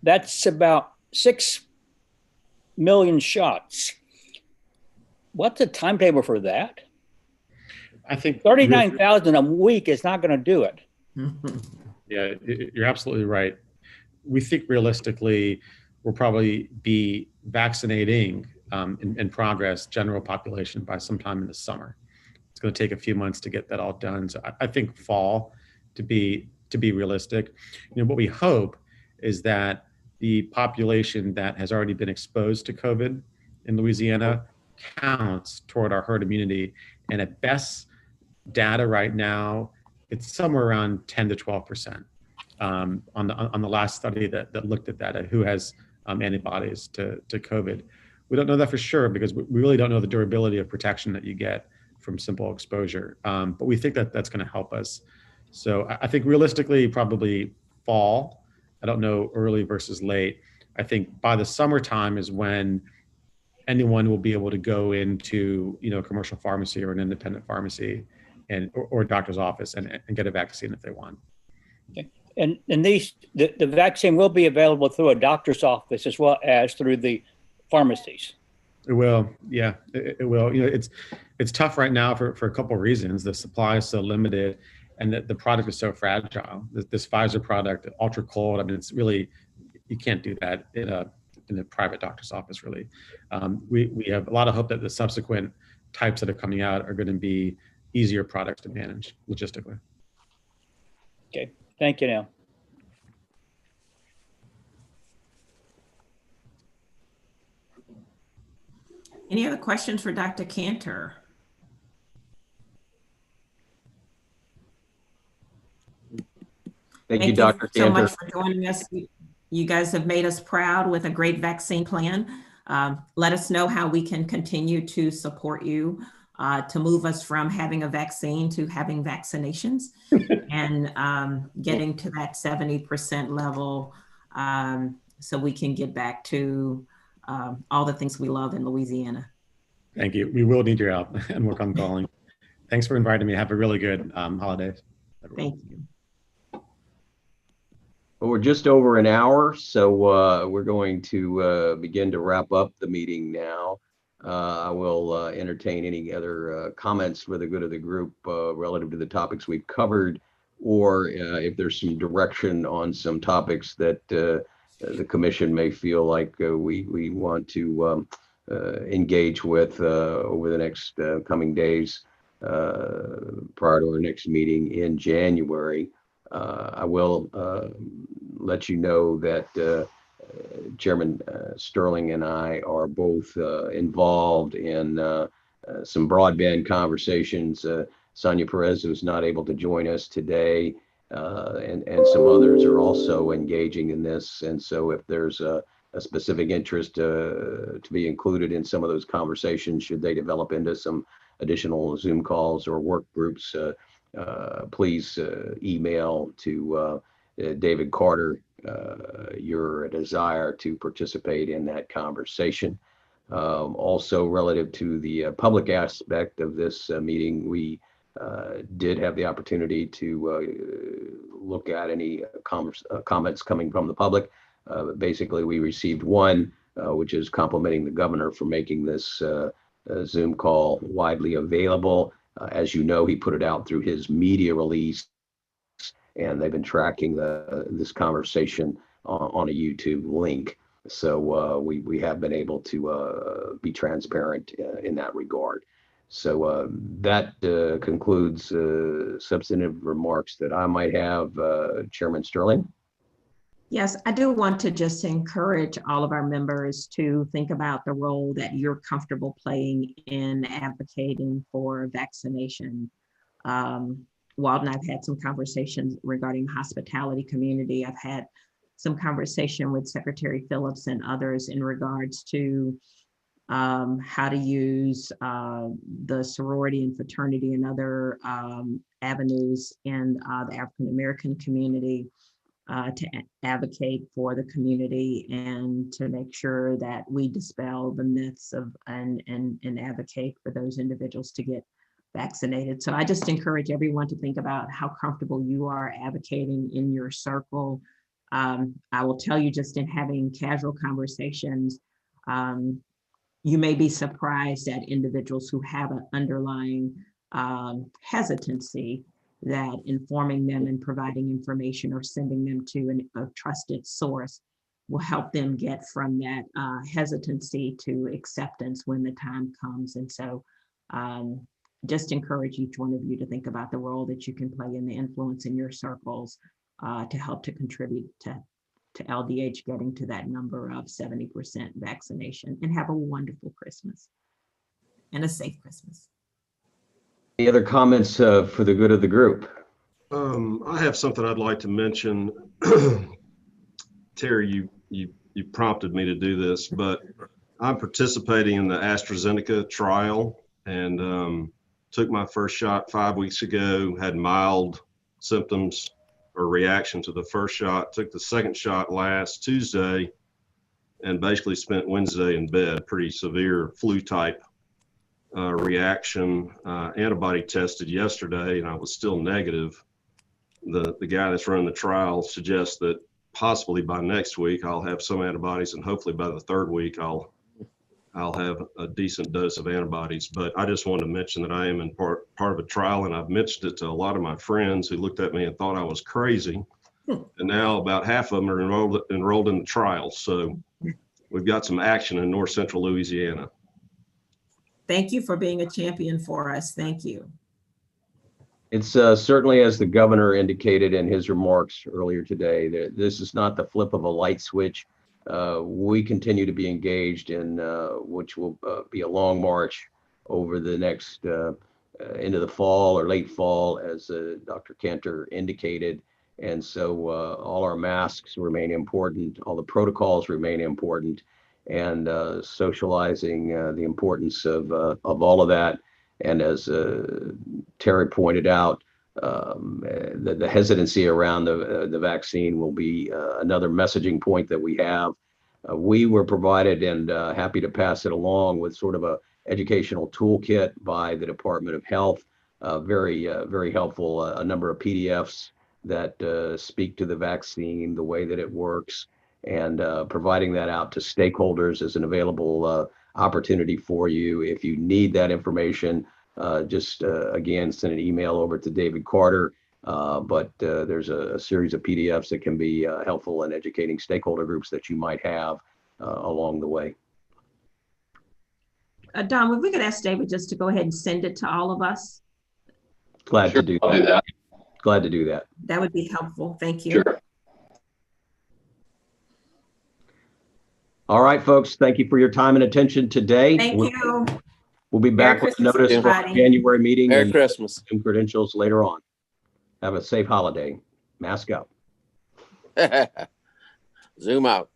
That's about 6 million shots. What's the timetable for that? I think 39,000 a week is not going to do it. Yeah, you're absolutely right. We think realistically, we'll probably be vaccinating in progress general population by sometime in the summer. It's going to take a few months to get that all done. So I think fall to be realistic. What we hope is that the population that has already been exposed to COVID in Louisiana counts toward our herd immunity. And at best data right now, it's somewhere around 10 to 12% on the last study that looked at that, who has antibodies to COVID. We don't know that for sure because we really don't know the durability of protection that you get from simple exposure. But we think that that's going to help us. So I think realistically, probably fall. I don't know early versus late. I think by the summertime is when anyone will be able to go into a commercial pharmacy or an independent pharmacy or a doctor's office and get a vaccine if they want. Okay. And the vaccine will be available through a doctor's office as well as through the pharmacies. It will, yeah, it will. It's tough right now for a couple of reasons. The supply is so limited, and the product is so fragile. This Pfizer product, ultra cold. I mean, it's really, you can't do that in a private doctor's office. Really, we have a lot of hope that the subsequent types that are coming out are going to be easier products to manage logistically. Okay, thank you. Now. Any other questions for Dr. Cantor? Thank you, Dr. Cantor. So much for joining us. You guys have made us proud with a great vaccine plan. Let us know how we can continue to support you to move us from having a vaccine to having vaccinations and getting to that 70% level so we can get back to all the things we love in Louisiana. Thank you. We will need your help and work on calling. Thanks for inviting me. Have a really good holidays. Thank you. Well, we're just over an hour, so we're going to begin to wrap up the meeting now. I will entertain any other comments for the good of the group relative to the topics we've covered, or if there's some direction on some topics that the commission may feel like we want to engage with over the next coming days prior to our next meeting in January. I will let you know that Chairman Sterling and I are both involved in some broadband conversations. Sonia Perez, who's not able to join us today, and some others are also engaging in this. And so if there's a specific interest to be included in some of those conversations, should they develop into some additional Zoom calls or work groups, please email to David Carter your desire to participate in that conversation. Also, relative to the public aspect of this meeting, we did have the opportunity to look at any comments coming from the public. Basically, we received one, which is complimenting the governor for making this Zoom call widely available. As you know, he put it out through his media release, and they've been tracking this conversation on a YouTube link. So we have been able to be transparent in that regard. So that concludes substantive remarks that I might have. Chairman Sterling? Yes, I do want to just encourage all of our members to think about the role that you're comfortable playing in advocating for vaccination. Walden, I've had some conversations regarding hospitality community. I've had some conversation with Secretary Phillips and others in regards to how to use the sorority and fraternity and other avenues in the African-American community to advocate for the community and to make sure that we dispel the myths of and advocate for those individuals to get vaccinated. So I just encourage everyone to think about how comfortable you are advocating in your circle. I will tell you, just in having casual conversations, you may be surprised at individuals who have an underlying hesitancy that informing them and providing information or sending them to a trusted source will help them get from that hesitancy to acceptance when the time comes. And so just encourage each one of you to think about the role that you can play in the influence in your circles to help to contribute to LDH getting to that number of 70% vaccination, and have a wonderful Christmas and a safe Christmas. Any other comments for the good of the group? I have something I'd like to mention. Terry, you prompted me to do this, but I'm participating in the AstraZeneca trial and took my first shot 5 weeks ago, had mild symptoms or reaction to the first shot, took the second shot last Tuesday, and basically spent Wednesday in bed, pretty severe flu type reaction. Antibody tested yesterday and I was still negative. The guy that's running the trial suggests that possibly by next week I'll have some antibodies, and hopefully by the third week I'll have a decent dose of antibodies. But I just wanted to mention that I am in part of a trial, and I've mentioned it to a lot of my friends who looked at me and thought I was crazy. And now about half of them are enrolled in the trial. So we've got some action in north central Louisiana. Thank you for being a champion for us. Thank you. It's certainly, as the governor indicated in his remarks earlier today, that this is not the flip of a light switch. We continue to be engaged in which will be a long march over the next into the fall or late fall, as Dr. Cantor indicated. And so all our masks remain important, all the protocols remain important, and socializing the importance of all of that. And as Terry pointed out, the hesitancy around the vaccine will be another messaging point that we have. We were provided, and happy to pass it along, with sort of a educational toolkit by the Department of Health. Very helpful. A number of PDFs that speak to the vaccine, the way that it works, and providing that out to stakeholders as an available opportunity for you. If you need that information, just again, send an email over to David Carter. But there's a series of PDFs that can be helpful in educating stakeholder groups that you might have along the way. Don, if we could ask David just to go ahead and send it to all of us. Glad to do that. Glad to do that. That would be helpful. Thank you. Sure. All right, folks. Thank you for your time and attention today. Thank you. We'll be back with a notice for our January meeting. Merry and Christmas. Some credentials later on. Have a safe holiday. Mask up. Zoom out.